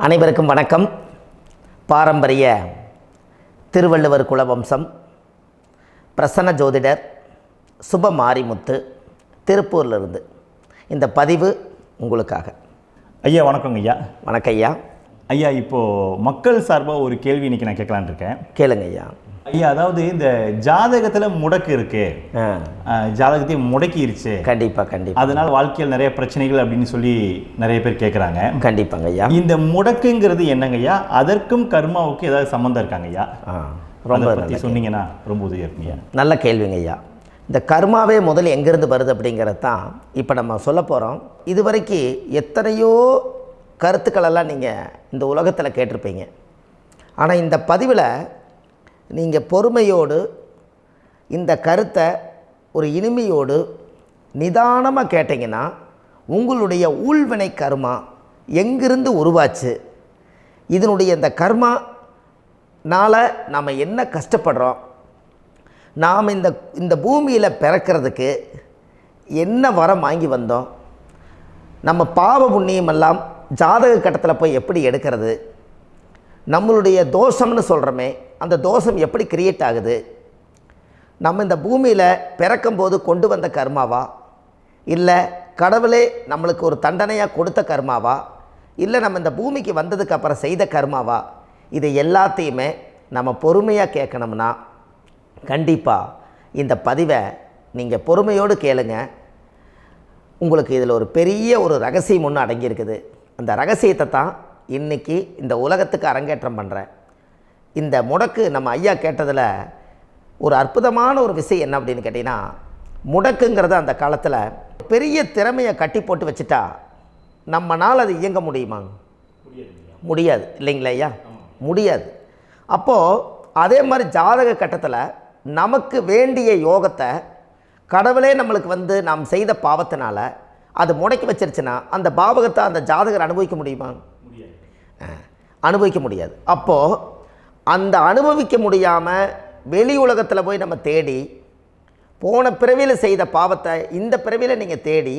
அனைவருக்கும் வணக்கம். பாரம்பரிய திருவள்ளுவர் குலவம்சம் பிரசன்ன ஜோதிடர் சுப மாரிமுத்து திருப்பூரிலிருந்து இந்த பதிவு உங்களுக்காக. ஐயா வணக்கங்க ஐயா. வணக்கம் ஐயா. ஐயா இப்போது மக்கள் சார்பாக ஒரு கேள்வி இன்றைக்கி நான் கேட்கலான் இருக்கேன். கேளுங்க ஐயா. ஐயா அதாவது இந்த ஜாதகத்தில் முடக்கு இருக்கு, ஜாதகத்தையும் முடக்கிருச்சு, கண்டிப்பாக அதனால் வாழ்க்கையில் நிறைய பிரச்சனைகள் அப்படின்னு சொல்லி நிறைய பேர் கேட்குறாங்க. கண்டிப்பாங்க ஐயா. இந்த முடக்குங்கிறது என்னங்க ஐயா? அதற்கும் கர்மாவுக்கு ஏதாவது சம்மந்தம் இருக்காங்க ஐயா? ரொம்ப பற்றி சொன்னீங்கன்னா ரொம்ப உதவியாக இருக்குங்க. நல்ல கேள்விங்க ஐயா. இந்த கர்மாவே முதல்ல எங்கேருந்து வருது அப்படிங்கிறது தான் இப்போ நம்ம சொல்ல போகிறோம். இதுவரைக்கும் எத்தனையோ கருத்துக்களெல்லாம் நீங்கள் இந்த உலகத்தில் கேட்டிருப்பீங்க. ஆனால் இந்த பதிவில் நீங்கள் பொறுமையோடு இந்த கருத்தை ஒரு இனிமையோடு நிதானமாக கேட்டிங்கன்னா உங்களுடைய ஊழ்வினை கர்மா எங்கிருந்து உருவாச்சு, இதனுடைய இந்த கர்மானால் நாம் என்ன கஷ்டப்படுறோம், நாம் இந்த பூமியில் பிறக்கிறதுக்கு என்ன வரம் வாங்கி வந்தோம், நம்ம பாவ புண்ணியமெல்லாம் ஜாதக கட்டத்தில் போய் எப்படி எடுக்கிறது, நம்மளுடைய தோஷம்னு சொல்கிறோமே அந்த தோஷம் எப்படி கிரியேட் ஆகுது, நம்ம இந்த பூமியில் பிறக்கும்போது கொண்டு வந்த கர்மாவா, இல்லை கடவுளே நம்மளுக்கு ஒரு தண்டனையாக கொடுத்த கர்மாவா, இல்லை நம்ம இந்த பூமிக்கு வந்ததுக்கு அப்புறம் செய்த கர்மாவா, இது எல்லாத்தையுமே நம்ம பொறுமையாக கேட்கணும்னா கண்டிப்பாக இந்த பதிவை நீங்கள் பொறுமையோடு கேளுங்க. உங்களுக்கு இதில் ஒரு பெரிய ஒரு ரகசியம் ஒன்று அடங்கியிருக்குது. அந்த ரகசியத்தை தான் இன்றைக்கி இந்த உலகத்துக்கு அரங்கேற்றம் பண்ணுறேன். இந்த முடக்கு நம்ம ஐயா கேட்டதில் ஒரு அற்புதமான ஒரு விஷயம் என்ன அப்படின்னு கேட்டிங்கன்னா, முடக்குங்கிறது அந்த காலத்தில் பெரிய திறமையை கட்டி போட்டு வச்சுட்டா நம்மனால் அது இயங்க முடியுமா? முடியாது இல்லைங்களா ஐயா? முடியாது. அப்போது அதே மாதிரி ஜாதக கட்டத்தில் நமக்கு வேண்டிய யோகத்தை கடவுளே நம்மளுக்கு நாம் செய்த பாவத்தினால அது முடக்கி வச்சிருச்சுன்னா அந்த பாவகத்தை அந்த ஜாதகர் அனுபவிக்க முடியுமா? அனுபவிக்க முடியாது. அப்போது அந்த அனுபவிக்க முடியாமல் வெளி உலகத்தில் போய் நம்ம தேடி போன பிறவியில் செய்த பாவத்தை இந்த பிறவியில் நீங்கள் தேடி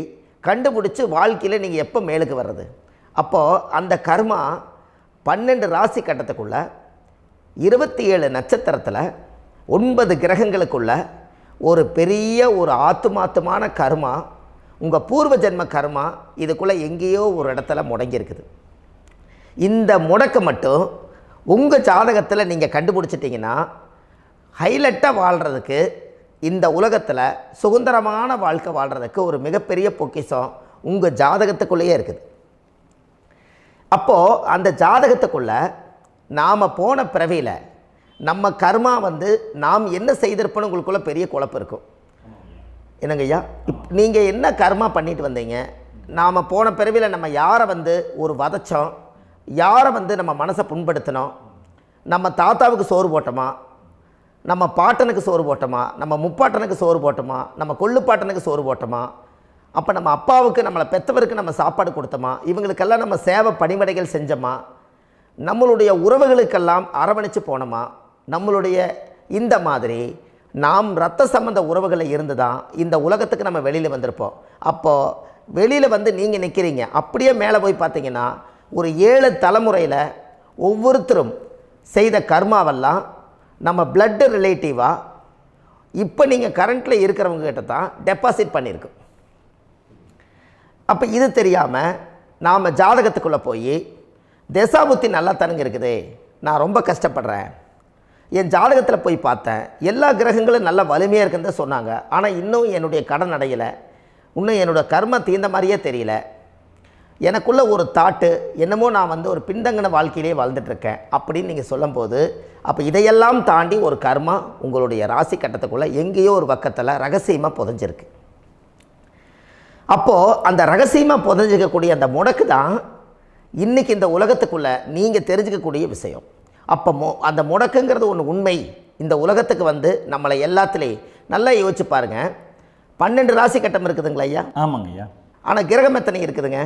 கண்டுபிடிச்சி வாழ்க்கையில் நீங்கள் எப்போ மேலுக்கு வர்றது? அப்போது அந்த கர்மா 12 ராசி கட்டத்துக்குள்ள 27 நட்சத்திரத்தில் 9 கிரகங்களுக்குள்ள ஒரு பெரிய ஒரு ஆத்துமாத்துமான கர்மா, உங்கள் பூர்வ ஜென்ம கர்மா இதுக்குள்ளே எங்கேயோ ஒரு இடத்துல முடங்கியிருக்குது. இந்த முடக்க மட்டும் உங்கள் ஜாதகத்தில் நீங்கள் கண்டுபிடிச்சிட்டிங்கன்னா ஹைலைட்டாக வாழ்கிறதுக்கு, இந்த உலகத்தில் சுதந்திரமான வாழ்க்கை வாழ்கிறதுக்கு ஒரு மிகப்பெரிய பொக்கிஷம் உங்கள் ஜாதகத்துக்குள்ளேயே இருக்குது. அப்போது அந்த ஜாதகத்துக்குள்ளே நாம் போன பிறவியில் நம்ம கர்மா நாம் என்ன செய்திருப்போன்னு உங்களுக்குள்ளே பெரிய குழப்பம் இருக்கும். என்னங்க ஐயா, நீங்கள் என்ன கர்மா பண்ணிட்டு வந்தீங்க, நாம் போன பிறவியில் நம்ம யாரை ஒரு வதச்சோம், யாரை நம்ம மனசை புண்படுத்தினோம், நம்ம தாத்தாவுக்கு சோறு போட்டோமா, நம்ம பாட்டனுக்கு சோறு போட்டோமா, நம்ம முப்பாட்டனுக்கு சோறு போட்டோமா, நம்ம கொள்ளுப்பாட்டனுக்கு சோறு போட்டோமா, அப்போ நம்ம அப்பாவுக்கு நம்மளை பெற்றவருக்கு நம்ம சாப்பாடு கொடுத்தோமா, இவங்களுக்கெல்லாம் நம்ம சேவை பணிமடைகள் செஞ்சோமா, நம்மளுடைய உறவுகளுக்கெல்லாம் அரவணைச்சு போனோமா, நம்மளுடைய இந்த மாதிரி நாம் இரத்த சம்பந்த உறவுகளை இருந்து தான் இந்த உலகத்துக்கு நம்ம வெளியில் வந்திருப்போம். அப்போது வெளியில் நீங்கள் நிற்கிறீங்க, அப்படியே மேலே போய் பார்த்தீங்கன்னா ஒரு 7 தலைமுறையில் ஒவ்வொருத்தரும் செய்த கர்மாவெல்லாம் நம்ம பிளட்டு ரிலேட்டிவாக இப்போ நீங்கள் கரண்ட்டில் இருக்கிறவங்க கிட்ட தான் டெபாசிட் பண்ணியிருக்கோம். அப்போ இது தெரியாமல் நாம் ஜாதகத்துக்குள்ளே போய் தசாபுத்தி நல்லா தனுங்க இருக்குது, நான் ரொம்ப கஷ்டப்படுறேன், என் ஜாதகத்தில் போய் பார்த்தேன் எல்லா கிரகங்களும் நல்ல வலிமையாக இருக்குன்னு தான் சொன்னாங்க, ஆனால் இன்னும் என்னுடைய கடன் அடையலை, இன்னும் என்னோடய கர்ம தீர்ந்த மாதிரியே தெரியல, எனக்குள்ளே ஒரு தாட்டு என்னமோ நான் ஒரு பின்தங்கின வாழ்க்கையிலே வாழ்ந்துட்டுருக்கேன் அப்படின்னு நீங்கள் சொல்லும்போது, அப்போ இதையெல்லாம் தாண்டி ஒரு கர்மா உங்களுடைய ராசி கட்டத்துக்குள்ளே எங்கேயோ ஒரு பக்கத்தில் ரகசியமாக புதைஞ்சிருக்கு. அப்போது அந்த ரகசியமாக புதைஞ்சிக்கக்கூடிய அந்த முடக்கு தான் இன்றைக்கி இந்த உலகத்துக்குள்ளே நீங்கள் தெரிஞ்சுக்கக்கூடிய விஷயம். அப்போ அந்த முடக்குங்கிறது ஒன்று உண்மை. இந்த உலகத்துக்கு நம்மளை எல்லாத்துலேயும் நல்லா யோசிச்சு பாருங்கள். 12 ராசி கட்டம் இருக்குதுங்களா ஐயா? ஆமாங்க ஐயா. ஆனால் கிரகம் எத்தனை இருக்குதுங்க?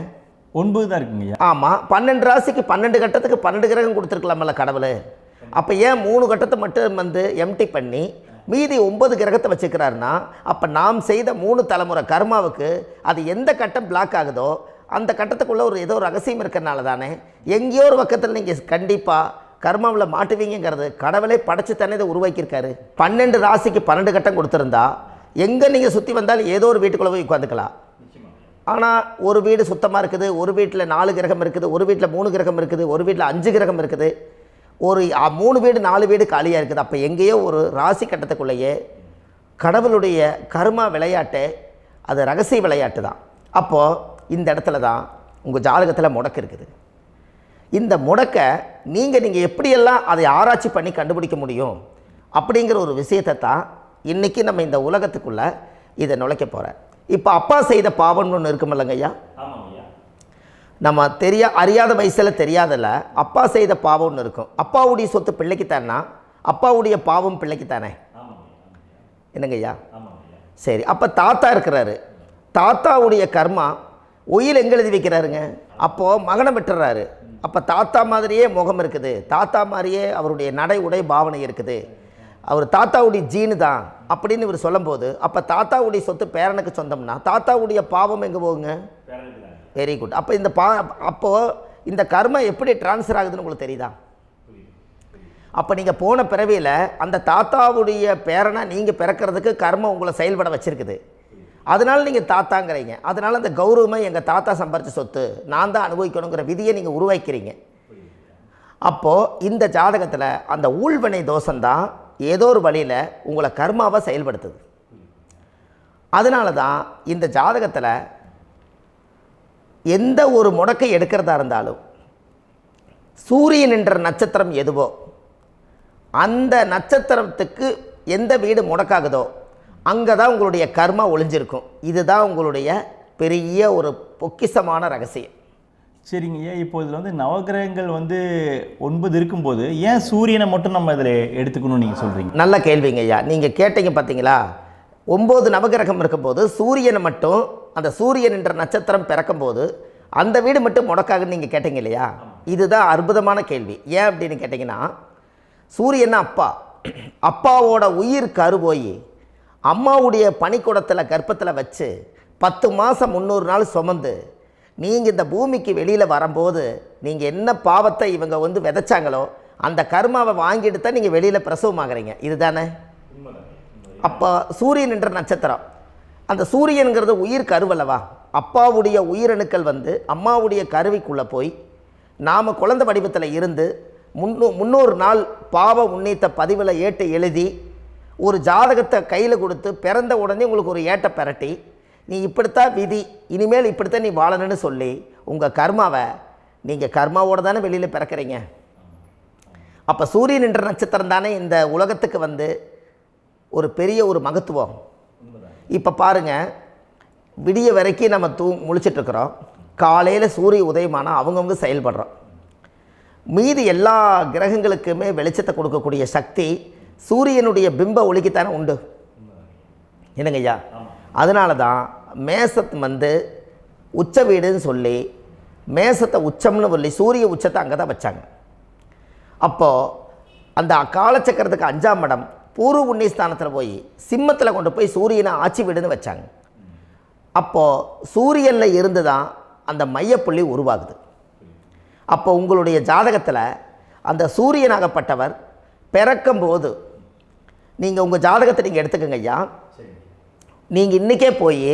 9 தான் இருக்குங்க ஐயா. ஆமாம், 12 ராசிக்கு 12 கட்டத்துக்கு 12 கிரகம் கொடுத்துருக்கலாமல்ல கடவுள். அப்போ ஏன் 3 கட்டத்தை மட்டும் எம்டி பண்ணி மீதி 9 கிரகத்தை வச்சுக்கிறாருன்னா, அப்போ நாம் செய்த 3 தலைமுறை கர்மாவுக்கு அது எந்த கட்டம் பிளாக் ஆகுதோ அந்த கட்டத்துக்குள்ளே ஏதோ ஒரு ரகசியம் இருக்கிறனால தானே எங்கேயோ ஒரு பக்கத்தில் நீங்கள் கண்டிப்பாக கர்மாவில் மாட்டுவீங்கிறது கடவுளே படைச்சு தானே இதை உருவாக்கியிருக்காரு. 12 ராசிக்கு 12 கட்டம் கொடுத்துருந்தா எங்கே நீங்கள் சுற்றி வந்தாலும் ஏதோ ஒரு வீட்டுக்குள்ளே போய் உட்காந்துக்கலாம். ஆனால் ஒரு வீடு சுத்தமாக இருக்குது, ஒரு வீட்டில் 4 கிரகம் இருக்குது, ஒரு வீட்டில் 3 கிரகம் இருக்குது, ஒரு வீட்டில் 5 கிரகம் இருக்குது, ஒரு 3 வீடு 4 வீடு காலியாக இருக்குது. அப்போ எங்கேயோ ஒரு ராசி கட்டத்துக்குள்ளேயே கடவுளுடைய கர்மா விளையாட்டு, அது ரகசிய விளையாட்டு தான். அப்போது இந்த இடத்துல தான் உங்கள் ஜாதகத்தில் முடக்கு இருக்குது. இந்த முடக்கை நீங்கள் எப்படியெல்லாம் அதை ஆராய்ச்சி பண்ணி கண்டுபிடிக்க முடியும் அப்படிங்கிற ஒரு விஷயத்தை தான் இன்றைக்கி நம்ம இந்த உலகத்துக்குள்ளே இதை நுழைக்க போகிறேன். இப்போ அப்பா செய்த பாவம்னு ஒன்று இருக்குமில்லங்க ஐயா, நம்ம அறியாத வயசில் தெரியாதில்ல, அப்பா செய்த பாவம்னு இருக்கும். அப்பாவுடைய சொத்து பிள்ளைக்குத்தானா, அப்பாவுடைய பாவம் பிள்ளைக்குத்தானே, என்னங்க ஐயா? சரி, அப்போ தாத்தா இருக்கிறாரு, தாத்தாவுடைய கர்மா உயிர் எங்கே எழுதி வைக்கிறாருங்க? அப்போது மகனை விட்டுறாரு. அப்போ தாத்தா மாதிரியே முகம் இருக்குது, தாத்தா மாதிரியே அவருடைய நடை உடை பாவனை இருக்குது, அவர் தாத்தாவுடைய ஜீனு தான் அப்படின்னு இவர் சொல்லும்போது, அப்போ தாத்தாவுடைய சொத்து பேரனுக்கு சொந்தம்னா தாத்தாவுடைய பாவம் எங்கே போகுங்க? Very good. அப்போ அப்போது இந்த கர்மா எப்படி டிரான்ஸ்ஃபர் ஆகுதுன்னு உங்களுக்கு தெரியுதா? அப்போ நீங்கள் போன பிறவியில் அந்த தாத்தாவுடைய பேரனை நீங்கள் பிறக்கிறதுக்கு கர்மம் உங்களை செயல்பட வச்சுருக்குது. அதனால் நீங்கள் தாத்தாங்கிறீங்க. அதனால் அந்த கௌரவமாக எங்கள் தாத்தா சம்பாரித்த சொத்து நான் தான் அனுபவிக்கணுங்கிற விதியை நீங்கள் உருவாக்கிறீங்க. அப்போது இந்த ஜாதகத்தில் அந்த ஊழ்வினை தோஷந்தான் ஏதோ ஒரு வழியில் உங்களை கர்மாவை செயல்படுத்துது. அதனால தான் இந்த ஜாதகத்தில் எந்த ஒரு முடக்கை எடுக்கிறதா இருந்தாலும் சூரியன் என்ற நட்சத்திரம் எதுவோ அந்த நட்சத்திரத்துக்கு எந்த வீடு முடக்காகுதோ அங்கே தான் உங்களுடைய கர்மா ஒளிஞ்சிருக்கும். இதுதான் உங்களுடைய பெரிய ஒரு பொக்கிஷமான ரகசியம். சரிங்க ஐயா, இப்போ இதில் நவகிரகங்கள் 9 இருக்கும்போது ஏன் சூரியனை மட்டும் நம்ம இதில் எடுத்துக்கணும்னு நீங்கள் சொல்கிறீங்க? நல்ல கேள்விங்க ஐயா. நீங்கள் கேட்டீங்க பார்த்தீங்களா, 9 நவகிரகம் இருக்கும்போது சூரியனை மட்டும், அந்த சூரியன் என்ற நட்சத்திரம் பிறக்கும்போது அந்த வீடு மட்டும் முடக்காகுன்னு நீங்கள் கேட்டீங்க இல்லையா? இதுதான் அற்புதமான கேள்வி. ஏன் அப்படின்னு கேட்டிங்கன்னா, சூரியன் அப்பாவோட உயிர் கரு போய் அம்மாவுடைய பனிக்கூடத்தில் கர்ப்பத்தில் வச்சு 10 மாதம் 300 நாள் சுமந்து நீங்கள் இந்த பூமிக்கு வெளியில் வரும்போது நீங்கள் என்ன பாவத்தை இவங்க விதைச்சாங்களோ அந்த கர்மாவை வாங்கிட்டு தான் நீங்கள் வெளியில் பிரசவமாகறீங்க. இதுதானே? அப்போ சூரியன் என்ற நட்சத்திரம், அந்த சூரியனுங்கிறது உயிர் கருவல்லவா, அப்பாவுடைய உயிரணுக்கள் அம்மாவுடைய கருவிக்குள்ளே போய் நாம் குழந்தை வடிவத்தில் இருந்து 300 நாள் பாவ உன்னித்த பதிவில் ஏட்டு எழுதி ஒரு ஜாதகத்தை கையில் கொடுத்து பிறந்த உடனே உங்களுக்கு ஒரு ஏட்டை பெரட்டி நீ இப்படித்தான் விதி, இனிமேல் இப்படித்தான் நீ வாழணும்னு சொல்லி உங்கள் கர்மாவை நீங்கள் கர்மாவோடு தானே வெளியில் பிறக்கிறீங்க. அப்போ சூரியன் என்ற நட்சத்திரம் தானே இந்த உலகத்துக்கு ஒரு பெரிய ஒரு மகத்துவம். இப்போ பாருங்கள், விடிய வரைக்கும் நம்ம முழிச்சிட்ருக்குறோம், காலையில் சூரிய உதயமானால் அவங்கவுங்க செயல்படுறோம். மீதி எல்லா கிரகங்களுக்குமே வெளிச்சத்தை கொடுக்கக்கூடிய சக்தி சூரியனுடைய பிம்ப ஒளிக்குத்தானே உண்டு, என்னங்க ஐயா? அதனால தான் மேசத்து உச்ச வீடுன்னு சொல்லி மேசத்தை உச்சம்னு சொல்லி சூரிய உச்சத்தை அங்கே தான் வச்சாங்க. அப்போது அந்த காலச்சக்கரத்துக்கு 5ஆம் இடம் பூர்வ புண்ணியஸ்தானத்தில் போய் சிம்மத்தில் கொண்டு போய் சூரியனை ஆட்சி வீடுன்னு வச்சாங்க. அப்போது சூரியனில் இருந்து தான் அந்த மையப்புள்ளி உருவாகுது. அப்போ உங்களுடைய ஜாதகத்தில் அந்த சூரியனாகப்பட்டவர் பிறக்கும்போது நீங்கள் உங்கள் ஜாதகத்தை நீங்கள் எடுத்துக்கங்க ஐயா. நீங்கள் இன்றைக்கே போய்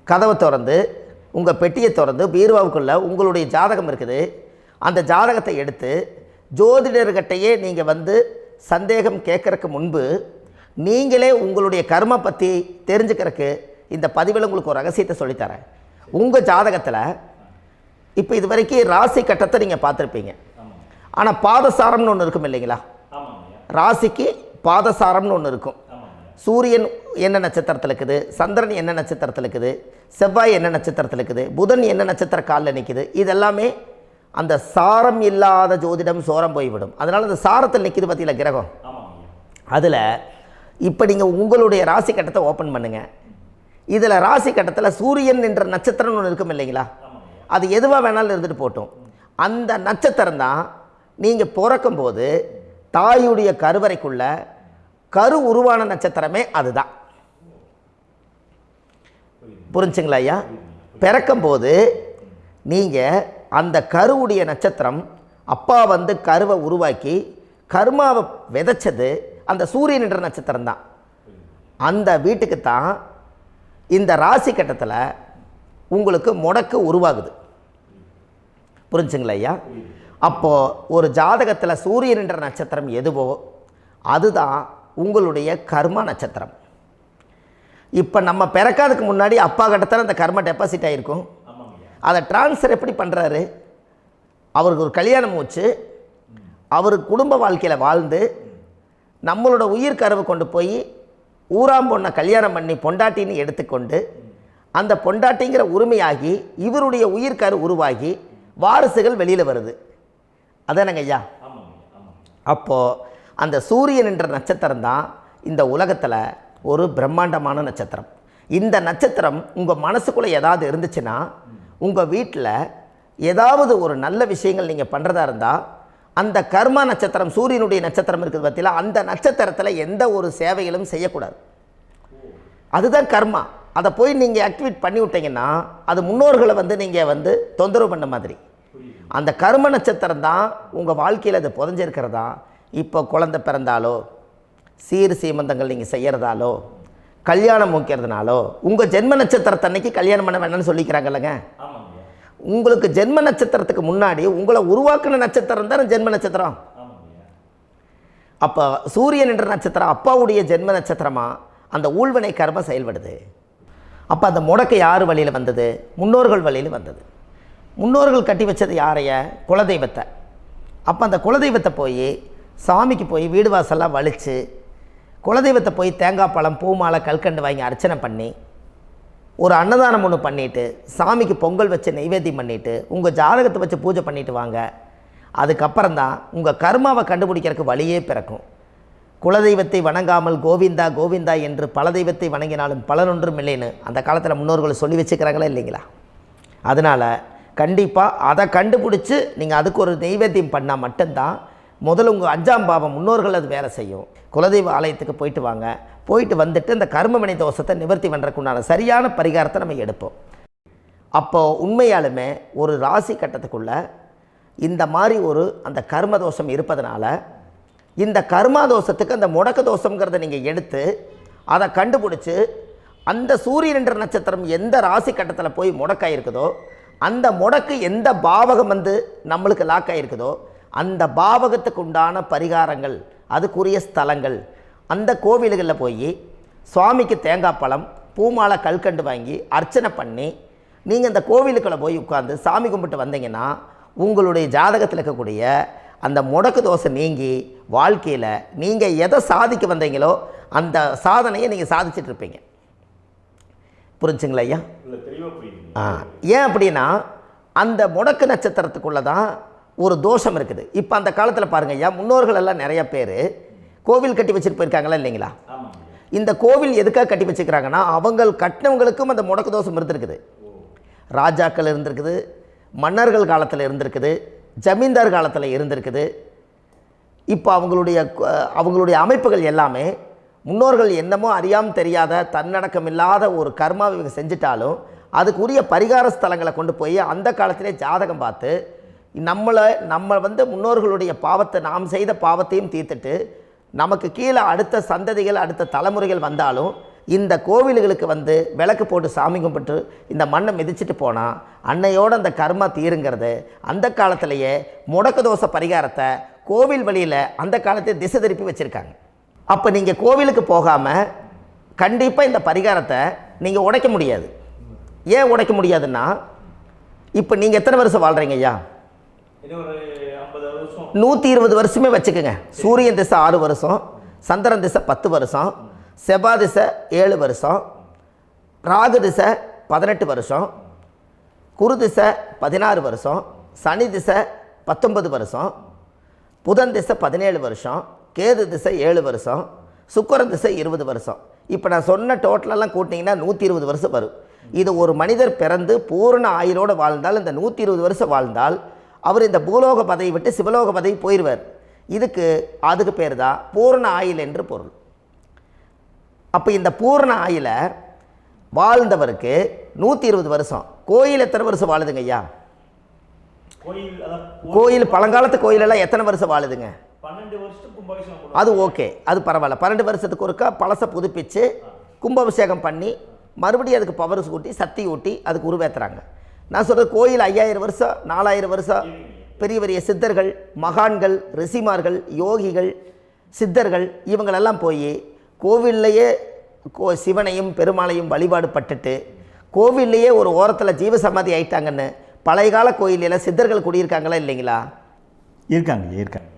கதவை திறந்து உங்கள் பெட்டியை திறந்து பீர்வாவுக்குள்ளே உங்களுடைய ஜாதகம் இருக்குது, அந்த ஜாதகத்தை எடுத்து ஜோதிடர்கிட்டையே நீங்கள் சந்தேகம் கேட்குறக்கு முன்பு நீங்களே உங்களுடைய கர்ம பற்றி தெரிஞ்சுக்கிறதுக்கு இந்த பதிவில் உங்களுக்கு ஒரு ரகசியத்தை சொல்லித்தரேன். உங்கள் ஜாதகத்தில் இப்போ இது வரைக்கும் ராசி கட்டத்தை நீங்கள் பார்த்துருப்பீங்க, ஆனால் பாதசாரம்னு ஒன்று இருக்கும் இல்லைங்களா? ராசிக்கு பாதசாரம்னு ஒன்று இருக்கும். சூரியன் என்ன நட்சத்திரத்தில் இருக்குது, சந்திரன் என்ன நட்சத்திரத்தில் இருக்குது, செவ்வாய் என்ன நட்சத்திரத்தில் இருக்குது, புதன் என்ன நட்சத்திர காலில் நிற்குது, இதெல்லாமே அந்த சாரம் இல்லாத ஜோதிடம் சோரம் போய்விடும். அதனால் அந்த சாரத்தில் நிற்கிது பார்த்தீங்களா கிரகம், அதில் இப்போ நீங்கள் உங்களுடைய ராசி கட்டத்தை ஓப்பன் பண்ணுங்கள். இதில் ராசி கட்டத்தில் சூரியன் என்ற நட்சத்திரம்னு ஒன்று இருக்கும் இல்லைங்களா? அது எதுவாக வேணாலும் இருந்துட்டு போட்டோம். அந்த நட்சத்திரம் தான் நீங்கள் பிறக்கும்போது தாயுடைய கருவறைக்குள்ள கரு உருவான நட்சத்திரமே அதுதான். புரிஞ்சுங்களா ஐயா? பிறக்கும்போது நீங்கள் அந்த கருவுடைய நட்சத்திரம் அப்பா வந்து கருவை உருவாக்கி கர்மாவை விதைச்சது அந்த சூரியன் என்ற நட்சத்திரம் தான். அந்த வீட்டுக்கு தான் இந்த ராசி கட்டத்தில் உங்களுக்கு முடக்கு உருவாகுது. புரிஞ்சுங்களா ஐயா? அப்போது ஒரு ஜாதகத்தில் சூரியன் என்ற நட்சத்திரம் எதுவோ அதுதான் உங்களுடைய கர்மா நட்சத்திரம். இப்போ நம்ம பிறக்காதுக்கு முன்னாடி அப்பா கட்டத்தில் அந்த கர்மா டெபாசிட் ஆகிருக்கும். அதை ட்ரான்ஸ்ஃபர் எப்படி பண்ணுறாரு? அவருக்கு ஒரு கல்யாணம் வச்சு அவர் குடும்ப வாழ்க்கையில் வாழ்ந்து நம்மளோட உயிர் கருவை கொண்டு போய் ஊராம் பொண்ணை கல்யாணம் பண்ணி பொண்டாட்டின்னு எடுத்துக்கொண்டு அந்த பொண்டாட்டிங்கிற உரிமையாகி இவருடைய உயிர் கரு உருவாகி வாரிசுகள் வெளியில் வருது. அதானங்க ஐயா? அப்போது அந்த சூரியன் என்ற நட்சத்திரம் தான் இந்த உலகத்தில் ஒரு பிரம்மாண்டமான நட்சத்திரம். இந்த நட்சத்திரம் உங்கள் மனசுக்குள்ளே ஏதாவது இருந்துச்சுன்னா உங்கள் வீட்டில் ஏதாவது ஒரு நல்ல விஷயங்கள் நீங்கள் பண்ணுறதா இருந்தால் அந்த கர்மா நட்சத்திரம் சூரியனுடைய நட்சத்திரம் இருக்குது பார்த்தீங்களா, அந்த நட்சத்திரத்தில் எந்த ஒரு சேவைகளும் செய்யக்கூடாது. அதுதான் கர்மா. அதை போய் நீங்கள் ஆக்டிவேட் பண்ணி விட்டீங்கன்னா அது முன்னோர்களை வந்து நீங்கள் வந்து தொந்தரவு பண்ண மாதிரி. அந்த கர்ம நட்சத்திரம் தான் உங்கள் வாழ்க்கையில் அது புதஞ்சிருக்கிறதா. இப்போ குழந்தை பிறந்தாலோ சீர் சீமந்தங்கள் நீங்கள் செய்கிறதாலோ கல்யாணம் முக்கிறதுனாலோ உங்கள் ஜென்ம நட்சத்திரத்தன்னைக்கு கல்யாணம் பண்ண வேண்டாம்னு சொல்லிக்கிறாங்கல்லங்க. உங்களுக்கு ஜென்ம நட்சத்திரத்துக்கு முன்னாடி உங்களை உருவாக்குன நட்சத்திரம் தான் ஜென்ம நட்சத்திரம். அப்போ சூரியன் என்ற நட்சத்திரம் அப்பாவுடைய ஜென்ம நட்சத்திரமாக அந்த ஊழ்வினை கர்மம் செயல்படுது. அப்போ அந்த முடக்கு யார் வழியில் வந்தது? முன்னோர்கள் வழியில் வந்தது. முன்னோர்கள் கட்டி வச்சது யாரைய? குலதெய்வத்தை. அப்போ அந்த குலதெய்வத்தை போய் சாமிக்கு போய் வீடு வாசல்லாம் வலித்து குலதெய்வத்தை போய் தேங்காய் பழம் பூ மாலை கல்கண்டு வாங்கி அர்ச்சனை பண்ணி ஒரு அன்னதானம் ஒன்று பண்ணிவிட்டு சாமிக்கு பொங்கல் வச்சு நைவேத்தியம் பண்ணிவிட்டு உங்கள் ஜாதகத்தை வச்சு பூஜை பண்ணிவிட்டு வாங்க. அதுக்கப்புறம் தான் உங்கள் கர்மாவை கண்டுபிடிக்கிறதுக்கு வழியே பிறக்கும். குலதெய்வத்தை வணங்காமல் கோவிந்தா கோவிந்தா என்று பல தெய்வத்தை வணங்கினாலும் பலனொன்றும் இல்லைன்னு அந்த காலத்தில் முன்னோர்கள் சொல்லி வச்சுக்கிறாங்களா இல்லைங்களா? அதனால் கண்டிப்பாக அதை கண்டுபிடிச்சி நீங்கள் அதுக்கு ஒரு நைவேத்தியம் பண்ணால் மட்டும்தான் முதல்ல உங்கள் 5ஆம் பாவம் முன்னோர்கள் அது வேலை செய்யும். குலதெய்வ ஆலயத்துக்கு போயிட்டு வாங்க. போயிட்டு வந்துட்டு இந்த கர்மவினை தோஷத்தை நிவர்த்தி பண்ணுறதுக்குண்டான சரியான பரிகாரத்தை நம்ம எடுப்போம். அப்போது உண்மையாலுமே ஒரு ராசி கட்டத்துக்குள்ளே இந்த மாதிரி ஒரு அந்த கர்ம தோஷம் இருப்பதனால இந்த கர்மா தோஷத்துக்கு அந்த முடக்க தோஷங்கிறத நீங்கள் எடுத்து அதை கண்டுபிடிச்சி அந்த சூரியன் என்ற நட்சத்திரம் எந்த ராசி கட்டத்தில் போய் முடக்காயிருக்குதோ அந்த முடக்கு எந்த பாவகம் வந்து நம்மளுக்கு லாக் ஆகிருக்குதோ அந்த பாவகத்துக்கு உண்டான பரிகாரங்கள் அதுக்குரிய ஸ்தலங்கள் அந்த கோவில்களில் போய் சுவாமிக்கு தேங்காய் பழம் பூமாலை கல்கண்டு வாங்கி அர்ச்சனை பண்ணி நீங்கள் அந்த கோவிலுக்குள்ளே போய் உட்காந்து சாமி கும்பிட்டு வந்தீங்கன்னா உங்களுடைய ஜாதகத்தில் இருக்கக்கூடிய அந்த முடக்கு தோசை நீங்கி வாழ்க்கையில் நீங்கள் எதை சாதிக்க வந்தீங்களோ அந்த சாதனையை நீங்கள் சாதிச்சிட்ருப்பீங்க. புரிஞ்சுங்களா ஐயா? ஏன் அப்படின்னா அந்த முடக்கு நட்சத்திரத்துக்குள்ளே தான் ஒரு தோஷம் இருக்குது. இப்போ அந்த காலத்தில் பாருங்கள் ஐயா, முன்னோர்கள் எல்லாம் நிறைய பேர் கோவில் கட்டி வச்சுட்டு போயிருக்காங்களா இல்லைங்களா? இந்த கோவில் எதுக்காக கட்டி வச்சுக்கிறாங்கன்னா அவங்க கட்டினவங்களுக்கும் அந்த முடக்கு தோஷம் இருந்திருக்குது. ராஜாக்கள் இருந்திருக்குது, மன்னர்கள் காலத்தில் இருந்திருக்குது, ஜமீன்தார் காலத்தில் இருந்திருக்குது. இப்போ அவங்களுடைய அமைப்புகள் எல்லாமே முன்னோர்கள் என்னமோ அறியாமல் தெரியாத தன்னடக்கம் இல்லாத ஒரு கர்மாவை இவங்க செஞ்சிட்டாலும் அதுக்குரிய பரிகார ஸ்தலங்களை கொண்டு போய் அந்த காலத்திலே ஜாதகம் பார்த்து நம்ம வந்து முன்னோர்களுடைய பாவத்தை நாம் செய்த பாவத்தையும் தீர்த்துட்டு நமக்கு கீழே அடுத்த சந்ததிகள் அடுத்த தலைமுறைகள் வந்தாலும் இந்த கோவில்களுக்கு வந்து விளக்கு போட்டு சாமி கும்பிட்டு இந்த மண்ணை மிதிச்சுட்டு போனால் அன்னையோடு அந்த கர்மா தீருங்கிறது அந்த காலத்திலேயே முடக்க தோஷ பரிகாரத்தை கோவில் வழியில் அந்த காலத்தை திசை திருப்பி வச்சுருக்காங்க. அப்போ நீங்கள் கோவிலுக்கு போகாமல் கண்டிப்பாக இந்த பரிகாரத்தை நீங்கள் உடைக்க முடியாது. ஏன் உடைக்க முடியாதுன்னா இப்போ நீங்கள் எத்தனை வருஷம் வாழ்கிறீங்க ஐயா? 120 வருஷமே வச்சுக்கோங்க. சூரியன் திசை 6 வருஷம், சந்திரன் திசை 10 வருஷம், செவ்வாய் திசை 7 வருஷம், ராகு திசை 18 வருஷம், குரு திசை 16 வருஷம், சனி திசை 19 வருஷம், புதன் திசை 17 வருஷம், கேது திசை 7 வருஷம், சுக்கிரன் திசை 20 வருஷம். இப்போ நான் சொன்ன டோட்டலெல்லாம் கூட்டிங்கன்னா 120 வருஷம் வரும். இது ஒரு மனிதர் பிறந்து பூரண ஆயுளோடு வாழ்ந்தால் இந்த 120 வருஷம் வாழ்ந்தால் அவர் இந்த பூலோக பதவி விட்டு சிவலோக பதவி போயிடுவார். அதுக்கு பேர் தான் பூரண ஆயுள் என்று பொருள். அப்போ இந்த பூரண ஆயுளை வாழ்ந்தவருக்கு 120 வருஷம். கோயில் எத்தனை வருஷம் வாழுதுங்க ஐயா? கோயில் பழங்காலத்து கோயிலெல்லாம் எத்தனை வருஷம் வாழுதுங்க? 12 வருஷத்துக்கு கும்பாபிஷேகம். அது ஓகே, அது பரவாயில்ல. 12 வருஷத்துக்கு ஒருக்கா பழசை புதுப்பிச்சு கும்பாபிஷேகம் பண்ணி மறுபடியும் அதுக்கு பவர் ஊட்டி சக்தி ஊட்டி அதுக்கு உருவேற்றுறாங்க. நான் சொல்கிறது கோயில் 5000 வருஷம் 4000 வருஷம் பெரிய பெரிய சித்தர்கள், மகான்கள், ரிஷிமார்கள், யோகிகள், சித்தர்கள் இவங்களெல்லாம் போய் கோவில்லையே சிவனையும் பெருமாளையும் வழிபாடு பட்டுட்டு கோவில்லையே ஒரு ஓரத்தில் ஜீவசமாதி ஆயிட்டாங்கன்னு பழைய கால கோயிலில் சித்தர்கள் குடியிருக்காங்களா இல்லைங்களா?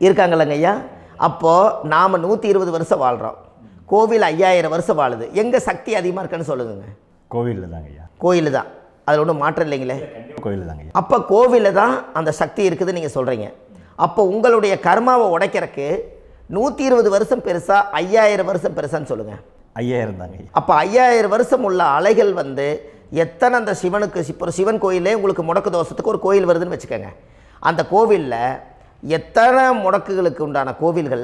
இருக்காங்கல்லங்க ஐயா. அப்போது நாம் 120 வருஷம் வாழ்கிறோம், கோவில் 5000 வருஷம் வாழுது. எங்கே சக்தி அதிகமாக இருக்குன்னு சொல்லுங்க? கோவிலில் தாங்க ஐயா. கோயில் தான், அதில் ஒன்றும் மாற்றம் இல்லைங்களே. கோயில் தாங்க. அப்போ கோவிலில் தான் அந்த சக்தி இருக்குதுன்னு நீங்கள் சொல்கிறீங்க. அப்போ உங்களுடைய கர்மாவை உடைக்கிறதுக்கு 120 வருஷம் பெருசா 5000 வருஷம் பெருசான்னு சொல்லுங்கள்? 5000 தாங்க. அப்போ 5000 வருஷம் உள்ள அலைகள் எத்தனை அந்த சிவனுக்கு இப்போ சிவன் கோயிலே உங்களுக்கு முடக்கு தோஷத்துக்கு ஒரு கோயில் வருதுன்னு வச்சுக்கோங்க. அந்த கோவிலில் எத்தனை முடக்குகளுக்கு உண்டான கோவில்கள்,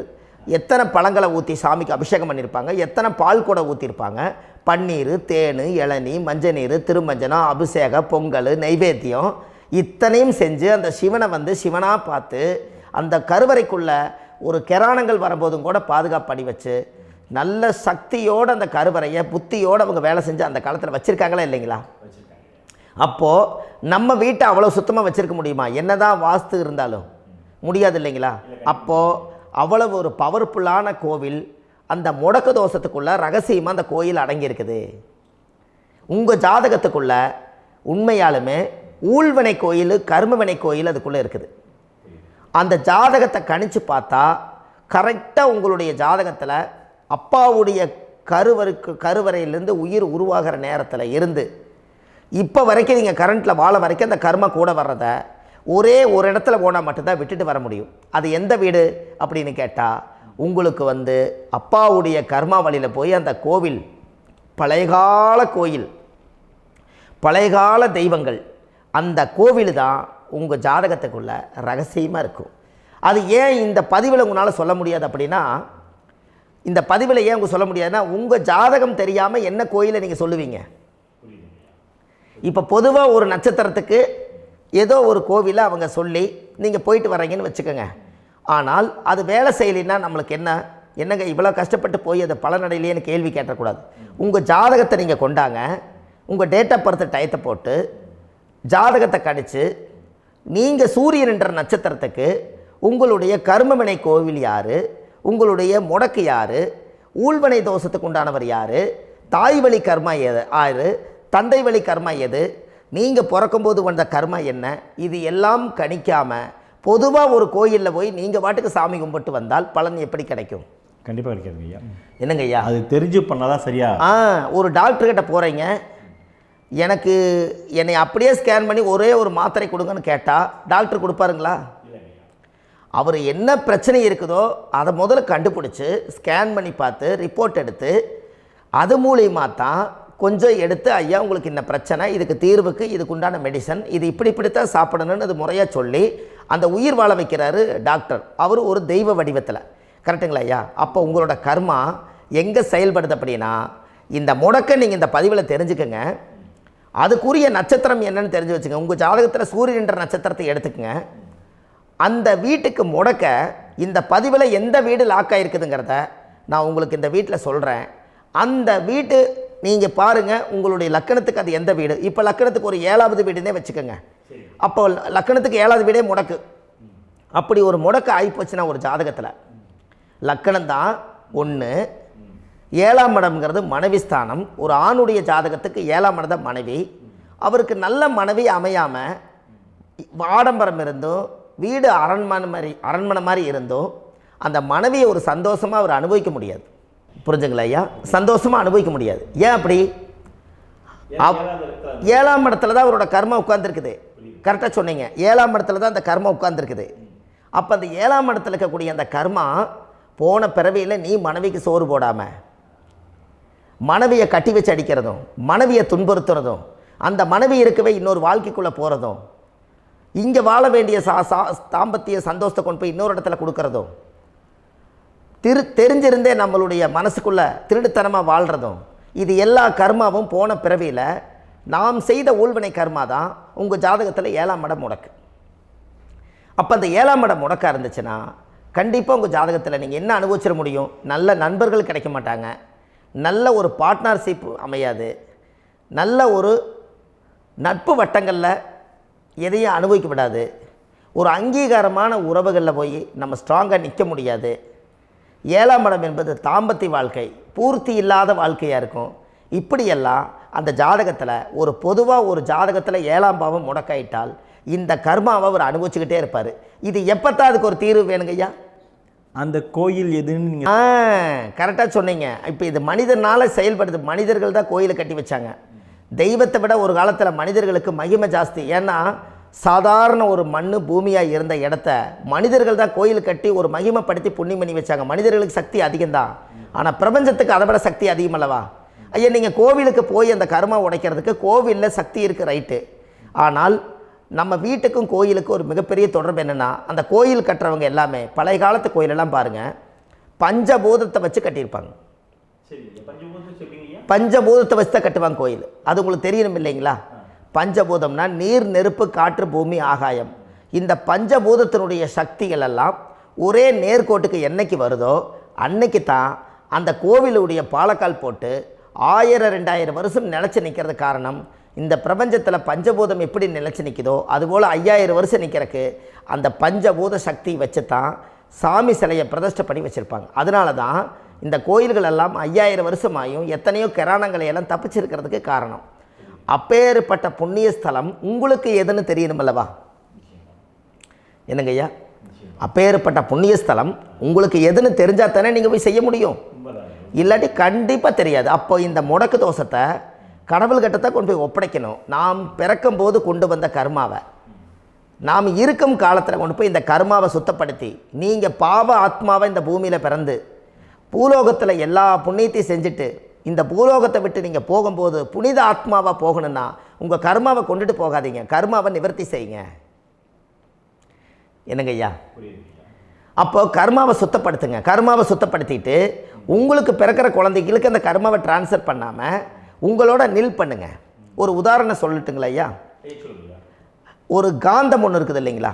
எத்தனை பழங்களை ஊற்றி சாமிக்கு அபிஷேகம் பண்ணியிருப்பாங்க, எத்தனை பால் கூட ஊற்றிருப்பாங்க, பன்னீர், தேன், இளநீ, மஞ்சள் நீர், திருமஞ்சனம், அபிஷேகம், பொங்கல், நைவேத்தியம் இத்தனையும் செஞ்சு அந்த சிவனை சிவனாக பார்த்து அந்த கருவறைக்குள்ள ஒரு கிராணங்கள் வரும்போதும் கூட பாதுகாப்பு பண்ணி வச்சு நல்ல சக்தியோடு அந்த கருவறையை புத்தியோடு அவங்க வேலை செஞ்சு அந்த காலத்தில் வச்சுருக்காங்களா இல்லைங்களா? அப்போது நம்ம வீட்டை அவ்வளோ சுத்தமாக வச்சுருக்க முடியுமா? என்னதான் வாஸ்து இருந்தாலும் முடியாது இல்லைங்களா? அப்போது அவ்வளவு ஒரு பவர்ஃபுல்லான கோவில் அந்த முடக்கு தோஷத்துக்குள்ளே ரகசியமாக அந்த கோயில் அடங்கியிருக்குது. உங்கள் ஜாதகத்துக்குள்ளே உண்மையாலுமே ஊழ்வினை கோயில், கர்மவினை கோயில் அதுக்குள்ளே இருக்குது. அந்த ஜாதகத்தை கணிச்சு பார்த்தா கரெக்டாக உங்களுடைய ஜாதகத்தில் அப்பாவுடைய கருவறையிலேருந்து உயிர் உருவாகிற நேரத்தில் இருந்து இப்போ வரைக்கும் நீங்கள் கரண்ட்டில் வாழ வரைக்கும் அந்த கர்ம கூட வர்றதை ஒரே ஒரு இடத்துல போனால் மட்டும்தான் விட்டுட்டு வர முடியும். அது எந்த வீடு அப்படின்னு கேட்டால் உங்களுக்கு அப்பாவுடைய கர்மா வழியில் போய் அந்த கோவில் பழையகால கோயில், பழையகால தெய்வங்கள், அந்த கோவில் தான் உங்கள் ஜாதகத்துக்குள்ள ரகசியமாக இருக்கும். அது ஏன் இந்த பதிவில் உங்களால் சொல்ல முடியாது அப்படின்னா, இந்த பதிவில் ஏன் உங்க சொல்ல முடியாதுன்னா உங்கள் ஜாதகம் தெரியாமல் என்ன கோயிலை நீங்கள் சொல்லுவீங்க? இப்போ பொதுவாக ஒரு நட்சத்திரத்துக்கு ஏதோ ஒரு கோவிலை அவங்க சொல்லி நீங்கள் போயிட்டு வர்றீங்கன்னு வச்சுக்கோங்க. ஆனால் அது வேலை செய்யலைன்னா நம்மளுக்கு என்னங்க இவ்வளோ கஷ்டப்பட்டு போய் அதை பலனடையிலேன்னு கேள்வி கேட்டக்கூடாது. உங்கள் ஜாதகத்தை நீங்கள் கொண்டாங்க, உங்கள் டேட் ஆஃப் பர்த் டயத்தை போட்டு ஜாதகத்தை கணிச்சு நீங்கள் சூரியன் என்ற நட்சத்திரத்துக்கு உங்களுடைய கர்மவினை கோவில் யார், உங்களுடைய முடக்கு யார், ஊழ்வனை தோஷத்துக்கு உண்டானவர் யார், தாய் வழி கர்மா யார், தந்தை வழி கர்மா எது, நீங்கள் பிறக்கும்போது வந்த கர்மா என்ன, இது எல்லாம் கணிக்காமல் பொதுவாக ஒரு கோயிலில் போய் நீங்கள் பாட்டுக்கு சாமி கும்பிட்டு வந்தால் பலன் எப்படி கிடைக்கும்? கண்டிப்பாக கிடைக்காதுங்க ஐயா. என்னங்க ஐயா? அது தெரிஞ்சு பண்ணாதான் சரியா? ஒரு டாக்டர்கிட்ட போகிறீங்க, என்னை அப்படியே ஸ்கேன் பண்ணி ஒரே ஒரு மாத்திரை கொடுங்கன்னு கேட்டால் டாக்டர் கொடுப்பாருங்களா? அவர் என்ன பிரச்சனை இருக்குதோ அதை முதல்ல கண்டுபிடிச்சி ஸ்கேன் பண்ணி பார்த்து ரிப்போர்ட் எடுத்து அது மூலியமாக தான் கொஞ்சம் எடுத்து ஐயா உங்களுக்கு இந்த பிரச்சனை, இதுக்கு தீர்வுக்கு இதுக்குண்டான மெடிசன், இது இப்படித்தான் சாப்பிடணும்னு அது முறையாக சொல்லி அந்த உயிர் வாழ வைக்கிறாரு டாக்டர். அவர் ஒரு தெய்வ வடிவத்தில். கரெக்டுங்களா ஐயா? அப்போ உங்களோட கர்மா எங்கே செயல்படுது அப்படின்னா, இந்த முடக்க நீங்கள் இந்த பதிவில் தெரிஞ்சுக்கங்க. அதுக்குரிய நட்சத்திரம் என்னன்னு தெரிஞ்சு வச்சுங்க. உங்கள் ஜாதகத்தில் சூரியன் என்ற நட்சத்திரத்தை எடுத்துக்கங்க. அந்த வீட்டுக்கு முடக்க இந்த பதிவில் எந்த வீடு லாக் ஆகிருக்குதுங்கிறத நான் உங்களுக்கு இந்த வீட்டில் சொல்கிறேன். அந்த வீட்டு நீங்கள் பாருங்கள், உங்களுடைய லக்கணத்துக்கு அது எந்த வீடு. இப்போ லக்கணத்துக்கு ஒரு 7வது வீடுன்னே வச்சுக்கோங்க. அப்போ லக்கணத்துக்கு 7வது வீடே முடக்கு. அப்படி ஒரு முடக்கு ஆகிப்போச்சுன்னா ஒரு ஜாதகத்தில் லக்கணம் தான் 1, 7ஆம் இடம்ங்கிறது மனைவி ஸ்தானம். ஒரு ஆணுடைய ஜாதகத்துக்கு 7ஆம் இடம் தான் மனைவி. அவருக்கு நல்ல மனைவி அமையாமல் ஆடம்பரம் இருந்தும் வீடு அரண்மனை மாதிரி இருந்தும் அந்த மனைவியை ஒரு சந்தோஷமாக அவர் அனுபவிக்க முடியாது. புரிஞ்சுங்களா ஐயா? சந்தோஷமாக அனுபவிக்க முடியாது. ஏன் அப்படி? 7ஆம் இடத்துல தான் அவரோட கர்மா உட்கார்ந்துருக்குது. கரெக்டாக சொன்னீங்க. 7ஆம் இடத்துல தான் அந்த கர்மா உட்கார்ந்துருக்குது. அப்போ அந்த 7ஆம் இடத்துல இருக்கக்கூடிய அந்த கர்மா போன பிறவியில் நீ மனைவிக்கு சோறு போடாமல் மனைவியை கட்டி வச்சு அடிக்கிறதும், மனைவியை துன்புறுத்துறதும், அந்த மனைவி இருக்கவே இன்னொரு வாழ்க்கைக்குள்ளே போகிறதும், இங்கே வாழ வேண்டிய தாம்பத்திய சந்தோஷத்தை கொண்டு போய் இன்னொரு இடத்துல கொடுக்கறதும், தெரிஞ்சிருந்தே நம்மளுடைய மனசுக்குள்ளே திருடுத்தனமாக வாழ்கிறதும், இது எல்லா கர்மாவும் போன பிறவியில் நாம் செய்த ஊழ்வினை கர்மா தான் உங்கள் ஜாதகத்தில் 7ஆம் இடம் முடக்கு. அப்போ அந்த 7ஆம் இடம் முடக்கா இருந்துச்சுன்னா கண்டிப்பாக உங்கள் ஜாதகத்தில் நீங்கள் என்ன அனுபவிச்சிட முடியும்? நல்ல நண்பர்கள் கிடைக்க மாட்டாங்க, நல்ல ஒரு பார்ட்னர்ஷிப் அமையாது, நல்ல ஒரு நட்பு வட்டங்களில் எதையும் அனுபவிக்க விடாது, ஒரு அங்கீகாரமான உறவுகளில் போய் நம்ம ஸ்ட்ராங்காக நிற்க முடியாது. 7ஆம் இடம் என்பது தாம்பத்திய வாழ்க்கை, பூர்த்தி இல்லாத வாழ்க்கையாக இருக்கும். இப்படியெல்லாம் அந்த ஜாதகத்தில் ஒரு பொதுவாக ஒரு ஜாதகத்தில் 7ஆம் பாவம் முடக்காயிட்டால் இந்த கர்மாவை அவர் அனுபவிச்சுக்கிட்டே இருப்பார். இது எப்போத்தான் அதுக்கு ஒரு தீர்வு வேணுங்கய்யா? அந்த கோயில் எதுன்னு நீங்கள் கரெக்டாக சொன்னீங்க. இப்போ இது மனிதனால் செயல்படுது. மனிதர்கள் தான் கோயிலை கட்டி வச்சாங்க. தெய்வத்தை விட ஒரு காலத்தில் மனிதர்களுக்கு மகிமை ஜாஸ்தி. ஏன்னா சாதாரண ஒரு மண் பூமியாக இருந்த இடத்த மனிதர்கள் தான் கோயில் கட்டி ஒரு மகிமைப்படுத்தி புண்ணியம் பண்ணி வச்சாங்க. மனிதர்களுக்கு சக்தி அதிகம்தான், ஆனால் பிரபஞ்சத்துக்கு அதை விட சக்தி அதிகம் அல்லவா? ஐயா, நீங்கள் கோவிலுக்கு போய் அந்த கர்மா உடைக்கிறதுக்கு கோவிலில் சக்தி இருக்குது, ரைட்டு. ஆனால் நம்ம வீட்டுக்கும் கோயிலுக்கும் ஒரு மிகப்பெரிய தொடர்பு என்னென்னா, அந்த கோயில் கட்டுறவங்க எல்லாமே பழைய காலத்து கோயிலெல்லாம் பாருங்கள், பஞ்சபூதத்தை வச்சு கட்டியிருப்பாங்க. பஞ்சபூதத்தை வச்சு தான் கட்டுவாங்க கோயில். அது உங்களுக்கு தெரியணும் இல்லைங்களா? பஞ்சபூதம்னா நீர், நெருப்பு, காற்று, பூமி, ஆகாயம். இந்த பஞ்சபூதத்தினுடைய சக்திகள் எல்லாம் ஒரே நேர்கோட்டுக்கு என்னைக்கு வருதோ அன்னைக்கு தான் அந்த கோவிலுடைய பாலக்கால் போட்டு 1000-2000 வருஷம் நிலச்சி நிற்கிறது. காரணம், இந்த பிரபஞ்சத்தில் பஞ்சபூதம் எப்படி நிலச்சி நிற்குதோ அதுபோல் 5000 வருஷம் நிற்கிறதுக்கு அந்த பஞ்சபூத சக்தி வச்சு தான் சாமி சிலையை பிரதிஷ்டை பண்ணி வச்சுருப்பாங்க. அதனால தான் இந்த கோயில்கள் எல்லாம் 5000 வருஷமாயும் எத்தனையோ கிராணங்களை எல்லாம் தப்பிச்சிருக்கிறதுக்கு காரணம். அப்பேற்பட்ட புண்ணிய ஸ்தலம் உங்களுக்கு எதுன்னு தெரியணும் அல்லவா? என்னங்க ஐயா? அப்பேற்பட்ட புண்ணிய ஸ்தலம் உங்களுக்கு எதுன்னு தெரிஞ்சால் தானே நீங்கள் போய் செய்ய முடியும், இல்லாட்டி கண்டிப்பாக தெரியாது. அப்போ இந்த முடக்கு தோஷத்தை கடவுள்கிட்ட கொண்டு போய் ஒப்படைக்கணும். நாம் பிறக்கும் போது கொண்டு வந்த கர்மாவை நாம் இருக்கும் காலத்தில் கொண்டு போய் இந்த கர்மாவை சுத்தப்படுத்தி, நீங்கள் பாவ ஆத்மாவை இந்த பூமியில் பிறந்து பூலோகத்தில் எல்லா புண்ணியத்தையும் செஞ்சுட்டு இந்த பூலோகத்தை விட்டு நீங்கள் போகும்போது புனித ஆத்மாவாக போகணுன்னா உங்கள் கர்மாவை கொண்டுட்டு போகாதீங்க, கர்மாவை நிவர்த்தி செய்யுங்க. என்னங்க ஐயா? அப்போ கர்மாவை சுத்தப்படுத்துங்க. கர்மாவை சுத்தப்படுத்திட்டு உங்களுக்கு பிறக்கிற குழந்தைகளுக்கு அந்த கர்மாவை டிரான்ஸ்ஃபர் பண்ணாமல் உங்களோட நில் பண்ணுங்க. ஒரு உதாரணம் சொல்லட்டுங்களா ஐயா? ஒரு காந்தம் ஒன்று இருக்குது இல்லைங்களா?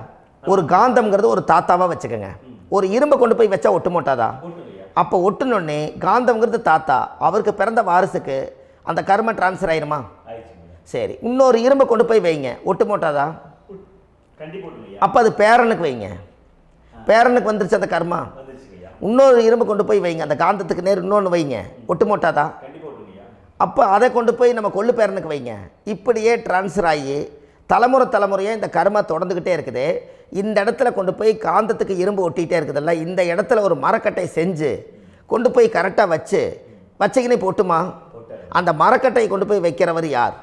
ஒரு காந்தம்ங்கிறது ஒரு தாத்தாவாக வச்சுக்கோங்க. ஒரு இரும்பை கொண்டு போய் வச்சா ஒட்டு மோட்டாதா? அப்போ ஒட்டுனோடனே காந்தம்ங்கிறது தாத்தா, அவருக்கு பிறந்த வாரிசுக்கு அந்த கர்ம டிரான்ஸ்ஃபர் ஆயிருமா? சரி, இன்னொரு இரும்பை கொண்டு போய் வைங்க, ஒட்டு மோட்டாதா? அப்போ அது பேரனுக்கு வைங்க, பேரனுக்கு வந்துருச்சு அந்த கர்மா. இன்னொரு இரும்பை கொண்டு போய் வைங்க, அந்த காந்தத்துக்கு நேர் இன்னொன்று வைங்க, ஒட்டு மோட்டாதா? அப்போ அதை கொண்டு போய் நம்ம கொள்ளு பேரனுக்கு வைங்க. இப்படியே டிரான்ஸ்ஃபர் ஆகி தலைமுறையாக இந்த கர்மா தொடர்ந்துக்கிட்டே இருக்குது. இந்த இடத்துல கொண்டு போய் காந்தத்துக்கு இரும்பு ஒட்டிகிட்டே இருக்குதுல்ல, இந்த இடத்துல ஒரு மரக்கட்டை செஞ்சு கொண்டு போய் கரெக்டாக வச்சுக்கினே போட்டுமா? அந்த மரக்கட்டையை கொண்டு போய் வைக்கிறவர் யார்?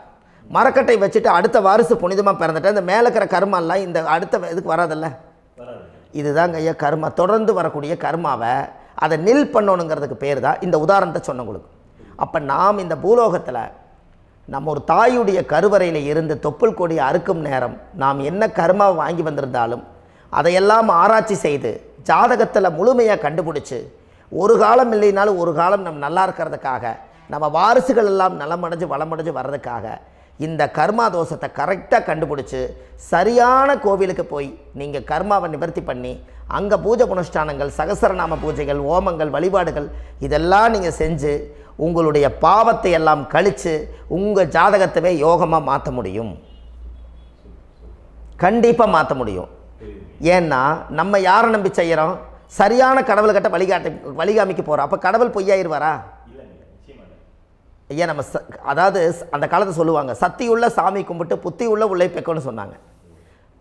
மரக்கட்டை வச்சுட்டு அடுத்த வாரிசு புனிதமாக பிறந்துட்டு அந்த மேலே இருக்கிற கர்மாலாம் இந்த அடுத்த இதுக்கு வராதில்ல. இதுதாங்க ஐயா கர்மா. தொடர்ந்து வரக்கூடிய கர்மாவை அதை நில் பண்ணணுங்கிறதுக்கு பேர் தான் இந்த உதாரணத்தை சொன்னவங்களுக்கு. அப்போ நாம் இந்த பூலோகத்தில் நம்ம ஒரு தாயுடைய கருவறையில் இருந்து தொப்புள் கொடி அறுக்கும் நேரம் நாம் என்ன கர்மாவை வாங்கி வந்திருந்தாலும் அதையெல்லாம் ஆராய்ச்சி செய்து ஜாதகத்தில் முழுமையாக கண்டுபிடிச்சி ஒரு காலம் இல்லைனாலும் ஒரு காலம் நம்ம நல்லா இருக்கிறதுக்காக, நம்ம வாரிசுகள் எல்லாம் நலமடைஞ்சு வளமடைஞ்சு வர்றதுக்காக இந்த கர்மா தோஷத்தை கரெக்டாக கண்டுபிடிச்சி சரியான கோவிலுக்கு போய் நீங்கள் கர்மாவை நிவர்த்தி பண்ணி அங்கே பூஜை புனஸ்தானங்கள், சகசரநாம பூஜைகள், ஓமங்கள், வழிபாடுகள் இதெல்லாம் நீங்கள் செஞ்சு உங்களுடைய பாவத்தை எல்லாம் கழித்து உங்கள் ஜாதகத்தவே யோகமாக மாற்ற முடியும். கண்டிப்பாக மாற்ற முடியும். ஏன்னா நம்ம யாரை நம்பி செய்கிறோம்? சரியான கடவுள்கிட்ட வழிகாமிக்க போகிறோம். அப்போ கடவுள் பொய்யாயிருவாரா? ஐயா நம்ம அதாவது அந்த காலத்தை சொல்லுவாங்க, சத்தியுள்ள சாமி கும்பிட்டு புத்தி உள்ள உள்ளே பெக்கணும்னு சொன்னாங்க.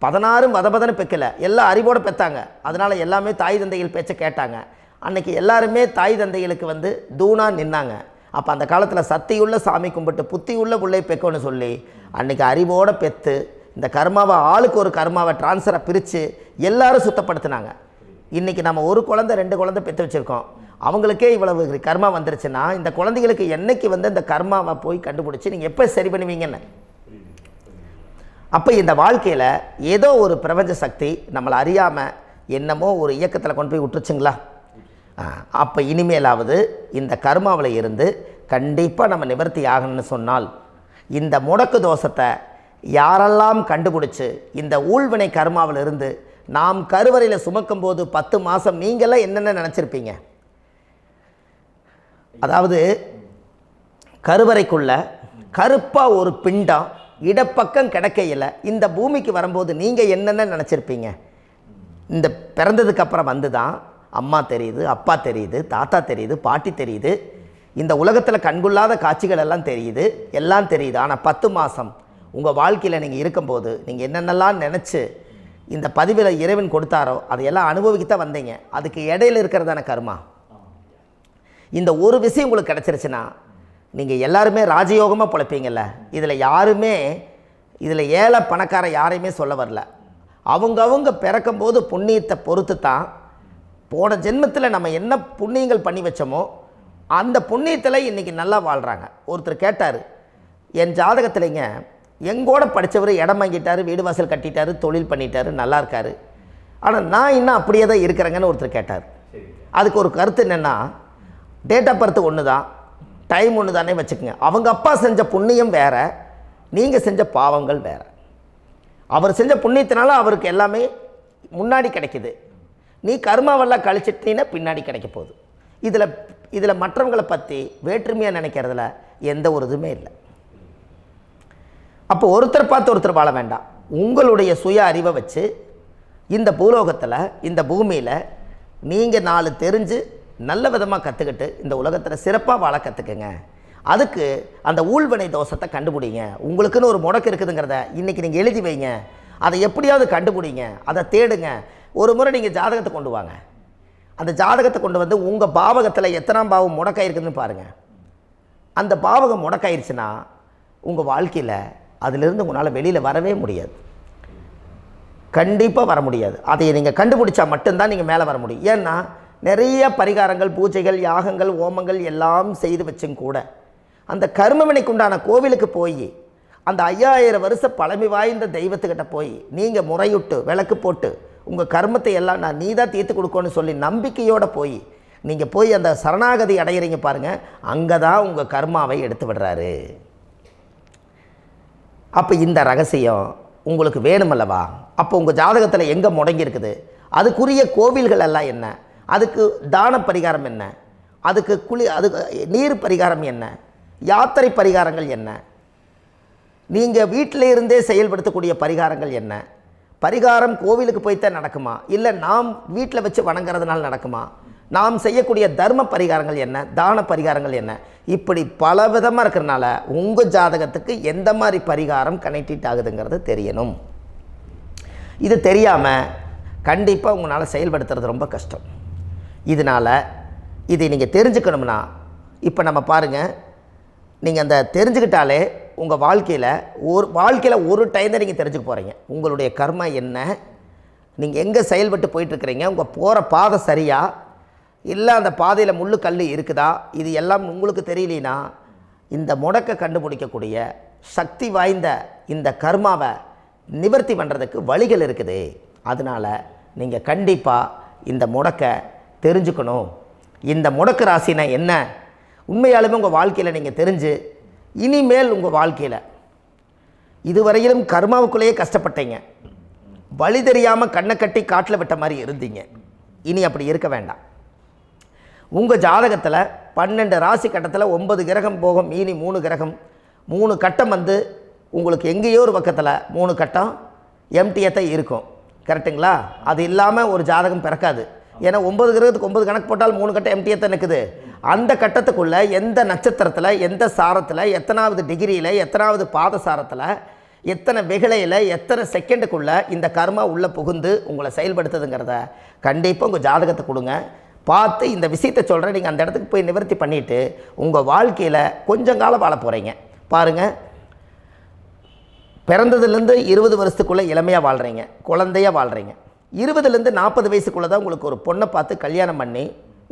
16 வதபதன்னு பெக்கலை, எல்லாம் அறிவோடு பெற்றாங்க. அதனால் எல்லாமே தாய் தந்தைகள் பேச்சை கேட்டாங்க. அன்றைக்கி எல்லாருமே தாய் தந்தைகளுக்கு தூணாக நின்னாங்க. அப்போ அந்த காலத்தில் சத்தியுள்ள சாமி கும்பிட்டு புத்தி உள்ள உள்ளே பெக்கணும்னு சொல்லி அன்றைக்கி அறிவோடு பெற்று இந்த கர்மாவை ஆளுக்கு ஒரு கர்மாவை டிரான்ஸ்ஃபரை பிரித்து எல்லாரும் சுத்தப்படுத்தினாங்க. இன்றைக்கி நம்ம ஒரு குழந்தை 2 குழந்தை பெற்று வச்சுருக்கோம். அவங்களுக்கே இவ்வளவு கர்மா வந்துருச்சுன்னா இந்த குழந்தைகளுக்கு என்னைக்கு இந்த கர்மாவை போய் கண்டுபிடிச்சி நீங்கள் எப்போ சரி பண்ணுவீங்கன்னு. அப்போ இந்த வாழ்க்கையில் ஏதோ ஒரு பிரபஞ்ச சக்தி நம்மளை அறியாமல் என்னமோ ஒரு இயக்கத்தில் கொண்டு போய் விட்டுருச்சுங்களா? அப்போ இனிமேலாவது இந்த கர்மாவில் இருந்து கண்டிப்பாக நம்ம நிவர்த்தி ஆகணும்னு சொன்னால் இந்த முடக்கு தோஷத்தை யாரெல்லாம் கண்டுபிடிச்சி இந்த ஊழ்வினை கர்மாவில் இருந்து நாம் கருவறையில் சுமக்கும் போது 10 மாதம் நீங்களாம் என்னென்ன நினச்சிருப்பீங்க? அதாவது கருவறைக்குள்ள கருப்பாக ஒரு பிண்டம் இடப்பக்கம் கிடக்கையில் இந்த பூமிக்கு வரும்போது நீங்கள் என்னென்ன நினச்சிருப்பீங்க? இந்த பிறந்ததுக்கு அப்புறம் வந்து தான் அம்மா தெரியுது, அப்பா தெரியுது, தாத்தா தெரியுது, பாட்டி தெரியுது, இந்த உலகத்தில் கண்கொள்ளாத காட்சிகள் எல்லாம் தெரியுது, எல்லாம் தெரியுது. ஆனால் 10 மாதம் உங்கள் வாழ்க்கையில் நீங்கள் இருக்கும்போது நீங்கள் என்னென்னலாம் நினச்சி இந்த பதிவில் இறைவன் கொடுத்தாரோ அதையெல்லாம் அனுபவிக்கத்தான் வந்தீங்க. அதுக்கு இடையில இருக்கிறதான கர்மா. இந்த ஒரு விஷயம் உங்களுக்கு கிடச்சிருச்சுன்னா நீங்கள் எல்லாருமே ராஜயோகமாக பிழைப்பீங்கள்ல. இதில் ஏழை பணக்கார யாரையுமே சொல்ல வரல. அவங்க பிறக்கும்போது புண்ணியத்தை பொறுத்து தான் போன ஜென்மத்தில் நம்ம என்ன புண்ணியங்கள் பண்ணி வச்சோமோ அந்த புண்ணியத்தில் இன்றைக்கி நல்லா வாழ்கிறாங்க. ஒருத்தர் கேட்டார், என் ஜாதகத்தில்ங்க எங்கூட படித்தவர் இடம் வாங்கிட்டார், வீடு வாசல் கட்டிட்டார், தொழில் பண்ணிட்டார், நல்லா இருக்கார், ஆனால் நான் இன்னும் அப்படியே தான் இருக்கிறேங்கன்னு ஒருத்தர் கேட்டார். அதுக்கு ஒரு கருத்து என்னென்னா, டேட் ஆஃப் பர்த் ஒன்று தான், டைம் ஒன்று தானே வச்சுக்கோங்க. அவங்க அப்பா செஞ்ச புண்ணியம் வேறு, நீங்கள் செஞ்ச பாவங்கள் வேறு. அவர் செஞ்ச புண்ணியத்தினால அவருக்கு எல்லாமே முன்னாடி கிடைக்கிது. நீ கர்மாவெல்லாம் கழிச்சிட்டீங்கன்னா பின்னாடி கிடைக்க போகுது. இதில் மற்றவங்களை பற்றி வேற்றுமையாக நினைக்கிறதுல எந்த ஒரு இதுவுமே இல்லை. அப்போ ஒருத்தர் பார்த்து ஒருத்தர் வாழ வேண்டாம். உங்களுடைய சுய அறிவை வச்சு இந்த பூலோகத்தில் இந்த பூமியில் நீங்கள் 4 தெரிஞ்சு நல்ல விதமாக கற்றுக்கிட்டு இந்த உலகத்தில் சிறப்பாக வாழ கற்றுக்குங்க. அதுக்கு அந்த ஊழ்வினை தோஷத்தை கண்டுபிடிங்க. உங்களுக்குன்னு ஒரு முடக்கு இருக்குதுங்கிறத இன்றைக்கி நீங்கள் எழுதி வைங்க. அதை எப்படியாவது கண்டுபிடிங்க, அதை தேடுங்க. ஒரு முறை நீங்கள் ஜாதகத்தை கொண்டு வாங்க. அந்த ஜாதகத்தை கொண்டு வந்து உங்கள் பாவகத்தில் எத்தனாம் பாவம் முடக்காயிருக்குதுன்னு பாருங்கள். அந்த பாவகம் முடக்காயிருச்சுன்னா உங்கள் வாழ்க்கையில் அதிலிருந்து உங்களால் வெளியில் வரவே முடியாது, கண்டிப்பாக வர முடியாது. அதை நீங்கள் கண்டுபிடிச்சா மட்டும்தான் நீங்கள் மேலே வர முடியும். ஏன்னா நிறைய பரிகாரங்கள், பூஜைகள், யாகங்கள், ஓமங்கள் எல்லாம் செய்து வச்சும் கூட அந்த கர்மவினைக்கு உண்டான கோவிலுக்கு போய் அந்த 5000 வருஷ பழமை வாய்ந்த தெய்வத்துக்கிட்ட போய் நீங்கள் முறையிட்டு விளக்கு போட்டு உங்கள் கர்மத்தை எல்லாம் நான் நீ தான் தீர்த்து கொடுக்கணும்னு சொல்லி நம்பிக்கையோடு நீங்கள் போய் அந்த சரணாகதி அடையிறீங்க பாருங்கள், அங்கே தான் உங்கள் கர்மாவை எடுத்து விடுறாரு. அப்போ இந்த ரகசியம் உங்களுக்கு வேணுமல்லவா? அப்போ உங்கள் ஜாதகத்தில் எங்கே முடங்கி அதுக்குரிய கோவில்கள் எல்லாம் என்ன, அதுக்கு தான பரிகாரம் என்ன, அதுக்கு நீர் பரிகாரம் என்ன, யாத்திரை பரிகாரங்கள் என்ன, நீங்கள் வீட்டில் இருந்தே செயல்படுத்தக்கூடிய பரிகாரங்கள் என்ன, பரிகாரம் கோவிலுக்கு போய்த்தான் நடக்குமா, இல்லை நாம் வீட்டில் வச்சு வணங்குறதுனால நடக்குமா, நாம் செய்யக்கூடிய தர்ம பரிகாரங்கள் என்ன, தான பரிகாரங்கள் என்ன, இப்படி பல விதமாக இருக்கிறனால உங்கள் ஜாதகத்துக்கு எந்த மாதிரி பரிகாரம் கனெக்ட் ஆகுதுங்கிறது தெரியணும். இது தெரியாமல் கண்டிப்பாக உங்களால் செயல்படுத்துறது ரொம்ப கஷ்டம். இதனால் இதை நீங்கள் தெரிஞ்சுக்கணும்னா இப்போ நம்ம பாருங்கள், நீங்கள் அந்த தெரிஞ்சுக்கிட்டாலே உங்கள் வாழ்க்கையில் ஒரு டைம் தான் நீங்கள் தெரிஞ்சுக்க போகிறீங்க. உங்களுடைய கர்மா என்ன, நீங்கள் எங்கே செயல்பட்டு போயிட்டுருக்கிறீங்க, உங்கள் போகிற பாதை சரியா இல்லை அந்த பாதையில் முள்ளு கல் இருக்குதா, இது எல்லாம் உங்களுக்கு தெரியலனா இந்த முடக்கை கண்டுபிடிக்கக்கூடிய சக்தி வாய்ந்த இந்த கர்மாவை நிவர்த்தி பண்ணுறதுக்கு வழிகள் இருக்குது. அதனால் நீங்கள் கண்டிப்பாக இந்த முடக்கை தெரிஞ்சுக்கணும். இந்த முடக்கு ராசினா என்ன உண்மையாலுமே உங்கள் வாழ்க்கையில் நீங்கள் தெரிஞ்சு இனிமேல் உங்கள் வாழ்க்கையில் இதுவரையிலும் கர்மாவுக்குள்ளேயே கஷ்டப்பட்டீங்க, வழி தெரியாமல் கண்ணை கட்டி காட்டில் விட்ட மாதிரி இருந்தீங்க. இனி அப்படி இருக்க வேண்டாம். உங்கள் ஜாதகத்தில் 12 ராசி கட்டத்தில் 9 கிரகம் போகும், மீனி 3 கிரகம், 3 கட்டம் வந்து உங்களுக்கு எங்கேயோ ஒரு பக்கத்தில் 3 கட்டம் எம்டியாக தான் இருக்கும். கரெக்டுங்களா? அது இல்லாமல் ஒரு ஜாதகம் பிறக்காது. ஏன்னா 9 கிரகத்துக்கு 9 கணக்கு போட்டால் 3 கட்டம் எம்டியாக தான் நிற்குது. அந்த கட்டத்துக்குள்ளே எந்த நட்சத்திரத்தில், எந்த சாரத்தில், எத்தனாவது டிகிரியில், எத்தனாவது பாதசாரத்தில், எத்தனை வெகுளையில், எத்தனை செகண்டுக்குள்ளே இந்த கர்மா உள்ளே புகுந்து உங்களை செயல்படுத்துதுங்கிறத கண்டிப்பாக உங்கள் ஜாதகத்தை கொடுங்க. பார்த்து இந்த விஷயத்தை சொல்கிறேன், நீங்கள் அந்த இடத்துக்கு போய் நிவர்த்தி பண்ணிவிட்டு உங்கள் வாழ்க்கையில் கொஞ்சம் காலம் வாழ போகிறீங்க. பாருங்கள், பிறந்ததுலேருந்து 20 வருஷத்துக்குள்ளே இளமையாக வாழ்கிறீங்க, குழந்தையாக வாழ்கிறீங்க. 20லேருந்து 40 வயசுக்குள்ளே தான் உங்களுக்கு ஒரு பொண்ணை பார்த்து கல்யாணம் பண்ணி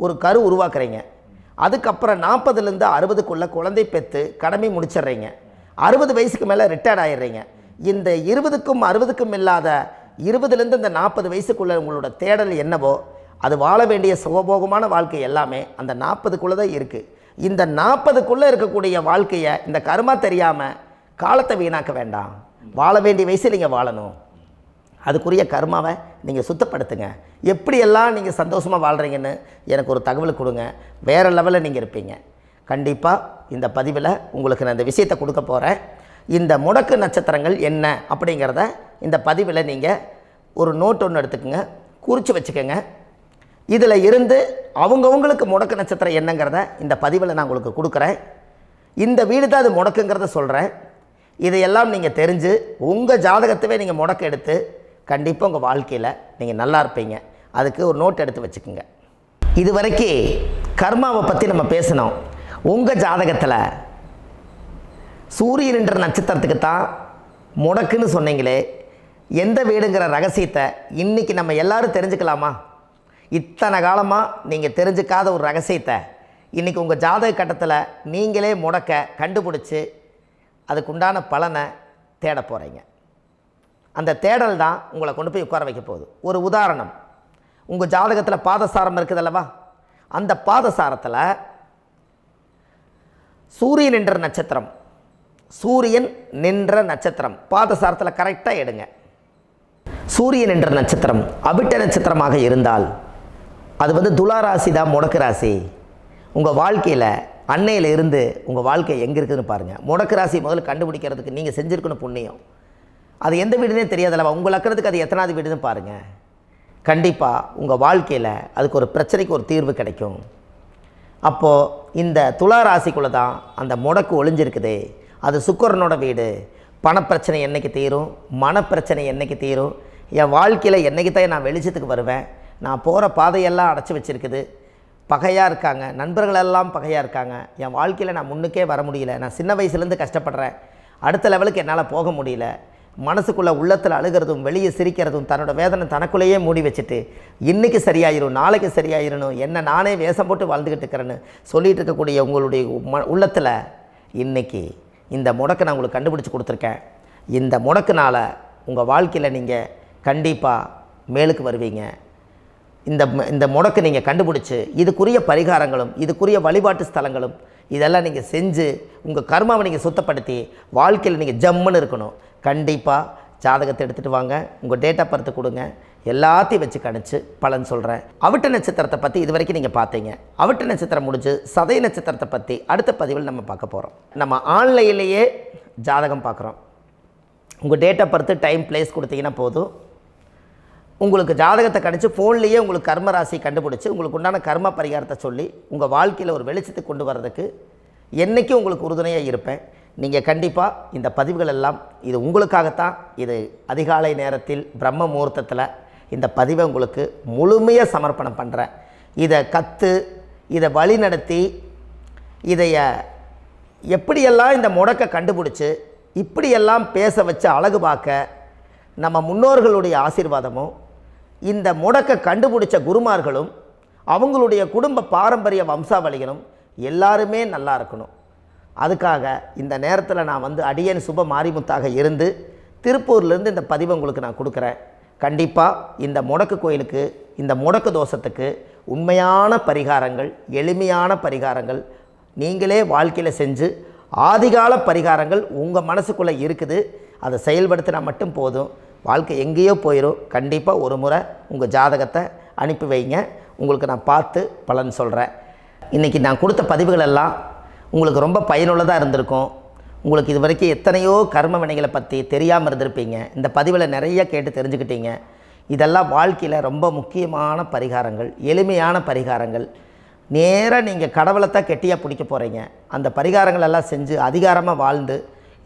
ஒரு கரு உருவாக்குறீங்க. அதுக்கப்புறம் 40லேருந்து 60க்குள்ளே குழந்தை பெற்று கடமை முடிச்சிடுறீங்க. 60 வயசுக்கு மேலே ரிட்டையர்ட் ஆகிடுறீங்க. இந்த 20க்கும் 60க்கும் இல்லாத 20லேருந்து இந்த 40 வயசுக்குள்ளே உங்களோட தேடல் என்னவோ அது வாழ வேண்டிய சுகபோகமான வாழ்க்கை எல்லாமே அந்த 40க்குள்ளே தான் இருக்குது. இந்த 40க்குள்ளே இருக்கக்கூடிய வாழ்க்கையை இந்த கர்மா தெரியாமல் காலத்தை வீணாக்க வேண்டாம். வாழ வேண்டிய வயசில் நீங்கள் வாழணும். அதுக்குரிய கர்மாவை நீங்கள் சுத்தப்படுத்துங்க. எப்படியெல்லாம் நீங்கள் சந்தோஷமாக வாழ்கிறீங்கன்னு எனக்கு ஒரு தகவல் கொடுங்க. வேறு லெவலில் நீங்கள் இருப்பீங்க. கண்டிப்பாக இந்த பதிவில் உங்களுக்கு நான் இந்த விஷயத்தை கொடுக்க போகிறேன். இந்த முடக்கு நட்சத்திரங்கள் என்ன அப்படிங்கிறத இந்த பதிவில் நீங்கள் ஒரு நோட் ஒன்று எடுத்துக்கோங்க, குறித்து வச்சுக்கோங்க. இதில் இருந்து அவங்கவுங்களுக்கு முடக்கு நட்சத்திரம் என்னங்கிறத இந்த பதிவில் நான் உங்களுக்கு கொடுக்குறேன். இந்த வீடு தான் அது முடக்குங்கிறத சொல்கிறேன். இதையெல்லாம் நீங்கள் தெரிஞ்சு உங்கள் ஜாதகத்தவே நீங்கள் முடக்கு எடுத்து கண்டிப்பாக உங்கள் வாழ்க்கையில் நீங்கள் நல்லா இருப்பீங்க. அதுக்கு ஒரு நோட் எடுத்து வச்சுக்கோங்க. இது வரைக்கும் கர்மாவை பற்றி நம்ம பேசினோம். உங்கள் ஜாதகத்தில் சூரியன் என்ற நட்சத்திரத்துக்கு தான் முடக்குன்னு சொன்னீங்களே, எந்த வீடுங்கிற ரகசியத்தை இன்றைக்கி நம்ம எல்லோரும் தெரிஞ்சுக்கலாமா? இத்தனை காலமாக நீங்கள் தெரிஞ்சுக்காத ஒரு ரகசியத்தை இன்றைக்கி உங்கள் ஜாதக கட்டத்தில் நீங்களே முடக்க கண்டுபிடிச்சி அதுக்குண்டான பலனை தேட போகிறீங்க. அந்த தேடல் தான் உங்களை கொண்டு போய் உட்கார வைக்க போகுது. ஒரு உதாரணம், உங்கள் ஜாதகத்தில் பாதசாரம் இருக்குது அல்லவா? அந்த பாதசாரத்தில் சூரியன் என்ற நட்சத்திரம், சூரியன் நின்ற நட்சத்திரம் பாதசாரத்தில் கரெக்டாக எடுங்க. சூரியன் என்ற நட்சத்திரம் அவிட்ட நட்சத்திரமாக இருந்தால் அது துலா ராசி தான் முடக்கு ராசி. உங்கள் வாழ்க்கையில் அன்னையில் இருந்து உங்கள் வாழ்க்கை எங்கே இருக்குதுன்னு பாருங்கள். முடக்கு ராசி முதல்ல கண்டுபிடிக்கிறதுக்கு நீங்கள் செஞ்சுருக்கணும் புண்ணியம். அது எந்த வீடுனே தெரியாதல்லவா? உங்கள் லக்கணத்துக்கு அது எத்தனாவது வீடுன்னு பாருங்கள். கண்டிப்பாக உங்கள் வாழ்க்கையில் அதுக்கு ஒரு பிரச்சனைக்கு ஒரு தீர்வு கிடைக்கும். அப்போது இந்த துலா ராசிக்குள்ளே தான் அந்த முடக்கு ஒளிஞ்சிருக்குது. அது சுக்கிரனோட வீடு. பணப்பிரச்சனை என்றைக்கு தீரும், மனப்பிரச்சனை என்றைக்கு தீரும், என் வாழ்க்கையில் என்றைக்கு தான் நான் வெளிச்சத்துக்கு வருவேன், நான் போகிற பாதையெல்லாம் அடைச்சி வச்சுருக்குது, பகையாக இருக்காங்க, நண்பர்களெல்லாம் பகையாக இருக்காங்க, என் வாழ்க்கையில் நான் முன்னுக்கே வர முடியல, நான் சின்ன வயசுலேருந்து கஷ்டப்படுறேன், அடுத்த லெவலுக்கு என்னால் போக முடியல, மனசுக்குள்ளே உள்ளத்தில் அழுகிறதும் வெளியே சிரிக்கிறதும் தன்னோட வேதனை தனக்குள்ளேயே மூடி வச்சுட்டு இன்றைக்கி சரியாயிரும் நாளைக்கு சரியாயிரணும் என்ன நானே வேஷம் போட்டு வாழ்ந்துக்கிட்டு இருக்கிறேன்னு சொல்லிகிட்டு இருக்கக்கூடிய உங்களுடைய உள்ளத்தில் இன்றைக்கி இந்த முடக்கை நான் உங்களுக்கு கண்டுபிடிச்சி கொடுத்துருக்கேன். இந்த முடக்குனால் உங்கள் வாழ்க்கையில் நீங்கள் கண்டிப்பாக மேலுக்கு வருவீங்க. இந்த முடக்கு நீங்கள் கண்டுபிடிச்சி இதுக்குரிய பரிகாரங்களும் இதுக்குரிய வழிபாட்டு ஸ்தலங்களும் இதெல்லாம் நீங்கள் செஞ்சு உங்கள் கர்மாவை நீங்கள் சுத்தப்படுத்தி வாழ்க்கையில் நீங்கள் ஜம்முன்னு இருக்கணும். கண்டிப்பாக ஜாதகத்தை எடுத்துகிட்டு வாங்க, உங்கள் டேட் ஆஃப் பர்த் கொடுங்க, எல்லாத்தையும் வச்சு கணிச்சு பலன் சொல்கிறேன். அவிட்ட நட்சத்திரத்தை பற்றி இது வரைக்கும் நீங்கள் பார்த்தீங்க. அவிட்ட நட்சத்திரம் முடிஞ்சு சதய நட்சத்திரத்தை பற்றி அடுத்த பதிவில் நம்ம பார்க்க போகிறோம். நம்ம ஆன்லைன்லேயே ஜாதகம் பார்க்குறோம். உங்கள் date of birth time place கொடுத்தீங்கன்னா போதும், உங்களுக்கு ஜாதகத்தை கணிச்சு ஃபோன்லேயே உங்களுக்கு கர்ம ராசி கண்டுபிடிச்சி உங்களுக்கு உண்டான கர்ம பரிகாரத்தை சொல்லி உங்கள் வாழ்க்கையில் ஒரு வெளிச்சத்துக்கு கொண்டு வர்றதுக்கு என்றைக்கும் உங்களுக்கு உறுதுணையாக இருப்பேன். நீங்கள் கண்டிப்பாக இந்த பதிவுகள் எல்லாம் இது உங்களுக்காகத்தான். இது அதிகாலை நேரத்தில் பிரம்ம முகூர்த்தத்தில் இந்த பதிவை உங்களுக்கு முழுமையாக சமர்ப்பணம் பண்ணுறேன். இதை கற்று இதை வழி நடத்தி இதைய எப்படியெல்லாம் இந்த முடக்கை கண்டுபிடிச்சி இப்படியெல்லாம் பேச வச்சு அழகு பார்க்க நம்ம முன்னோர்களுடைய ஆசீர்வாதமும் இந்த முடக்கை கண்டுபிடிச்ச குருமார்களும் அவங்களுடைய குடும்ப பாரம்பரிய வம்சாவளிகளும் எல்லாருமே நல்லா இருக்கணும். அதுக்காக இந்த நேரத்தில் நான் அடியேன் சுப மாரிமுத்தாக இருந்து திருப்பூர்லேருந்து இந்த பதிவை உங்களுக்கு நான் கொடுக்குறேன். கண்டிப்பாக இந்த முடக்கு கோயிலுக்கு இந்த முடக்கு தோஷத்துக்கு உண்மையான பரிகாரங்கள், எளிமையான பரிகாரங்கள் நீங்களே வாழ்க்கையில் செஞ்சு ஆதிகால பரிகாரங்கள் உங்கள் மனசுக்குள்ளே இருக்குது. அதை செயல்படுத்தினா மட்டும் போதும், வாழ்க்கை எங்கேயோ போயிடும். கண்டிப்பாக ஒரு முறை உங்கள் ஜாதகத்தை அனுப்பி வைங்க, உங்களுக்கு நான் பார்த்து பலன் சொல்கிறேன். இன்றைக்கி நான் கொடுத்த பதிவுகள் எல்லாம் உங்களுக்கு ரொம்ப பயனுள்ளதாக இருந்திருக்கும். உங்களுக்கு இது வரைக்கும் எத்தனையோ கர்ம வினைகளை பற்றி தெரியாமல் இருந்திருப்பீங்க. இந்த பதிவில் நிறைய கேட்டு தெரிஞ்சுக்கிட்டீங்க. இதெல்லாம் வாழ்க்கையில் ரொம்ப முக்கியமான பரிகாரங்கள், எளிமையான பரிகாரங்கள். நேராக நீங்கள் கடவுளைத்தான் கெட்டியாக பிடிக்க போகிறீங்க. அந்த பரிகாரங்கள் எல்லாம் செஞ்சு அதிகாரமாக வாழ்ந்து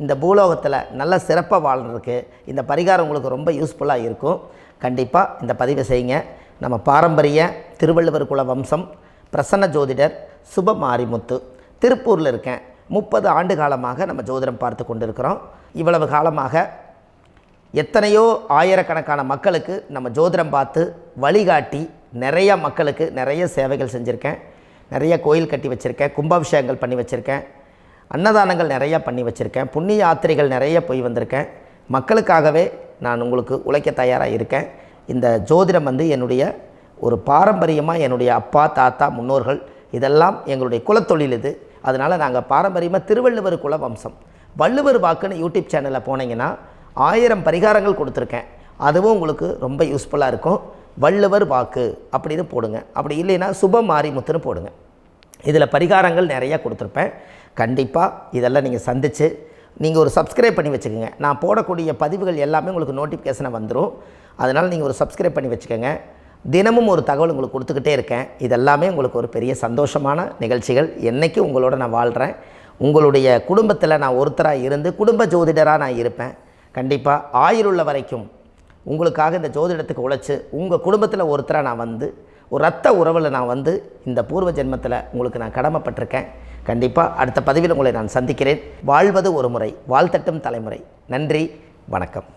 இந்த பூலோகத்தில் நல்ல சிறப்பாக வாழ்கிறதுக்கு இந்த பரிகாரம் உங்களுக்கு ரொம்ப யூஸ்ஃபுல்லாக இருக்கும். கண்டிப்பாக இந்த பதிவை செய்யுங்க. நம்ம பாரம்பரிய திருவள்ளுவர் குல வம்சம் பிரசன்ன ஜோதிடர் சுப மாரிமுத்து, திருப்பூரில் இருக்கேன். 30 ஆண்டு காலமாக நம்ம ஜோதிடம் பார்த்து கொண்டு இருக்கிறோம். இவ்வளவு காலமாக எத்தனையோ ஆயிரக்கணக்கான மக்களுக்கு நம்ம ஜோதிடம் பார்த்து வழிகாட்டி நிறையா மக்களுக்கு நிறைய சேவைகள் செஞ்சுருக்கேன். நிறைய கோயில் கட்டி வச்சுருக்கேன், கும்பாபிஷேகங்கள் பண்ணி வச்சுருக்கேன், அன்னதானங்கள் நிறையா பண்ணி வச்சுருக்கேன், புண்ணிய யாத்திரைகள் நிறைய போய் வந்திருக்கேன். மக்களுக்காகவே நான் உங்களுக்கு உழைக்க தயாராக இருக்கேன். இந்த ஜோதிடம் என்னுடைய ஒரு பாரம்பரியமாக என்னுடைய அப்பா தாத்தா முன்னோர்கள் இதெல்லாம் எங்களுடைய குலத்தொழில் இது. அதனால் நாங்கள் பாரம்பரியமாக திருவள்ளுவர் குல வம்சம். வள்ளுவர் வாக்குன்னு யூடியூப் சேனலில் போனீங்கன்னா 1000 பரிகாரங்கள் கொடுத்துருக்கேன். அதுவும் உங்களுக்கு ரொம்ப யூஸ்ஃபுல்லாக இருக்கும். வள்ளுவர் வாக்கு அப்படின்னு போடுங்க. அப்படி இல்லைன்னா சுப மாரிமுத்துன்னு போடுங்க. இதில் பரிகாரங்கள் நிறையா கொடுத்துருப்பேன். கண்டிப்பாக இதெல்லாம் நீங்கள் சந்தித்து நீங்கள் ஒரு சப்ஸ்கிரைப் பண்ணி வச்சுக்கோங்க. நான் போடக்கூடிய பதிவுகள் எல்லாமே உங்களுக்கு நோட்டிஃபிகேஷனை வந்துடும். அதனால் நீங்கள் ஒரு சப்ஸ்கிரைப் பண்ணி வச்சுக்கோங்க. தினமும் ஒரு தகவல் உங்களுக்கு கொடுத்துக்கிட்டே இருக்கேன். இதெல்லாமே உங்களுக்கு ஒரு பெரிய சந்தோஷமான நிகழ்ச்சிகள். என்றைக்கும் உங்களோட நான் வாழ்கிறேன். உங்களுடைய குடும்பத்தில் நான் ஒருத்தராக இருந்து குடும்ப ஜோதிடராக நான் இருப்பேன். கண்டிப்பாக ஆயுளுள்ள வரைக்கும் உங்களுக்காக இந்த ஜோதிடத்துக்கு உழைச்சி உங்கள் குடும்பத்தில் ஒருத்தராக நான் வந்து ஒரு ரத்த உறவில் நான் வந்து இந்த பூர்வ ஜென்மத்தில் உங்களுக்கு நான் கடமைப்பட்டிருக்கேன். கண்டிப்பாக அடுத்த பதிவில் உங்களை நான் சந்திக்கிறேன். வாழ்வது ஒரு முறை, வாழ்த்தட்டும் தலைமுறை. நன்றி, வணக்கம்.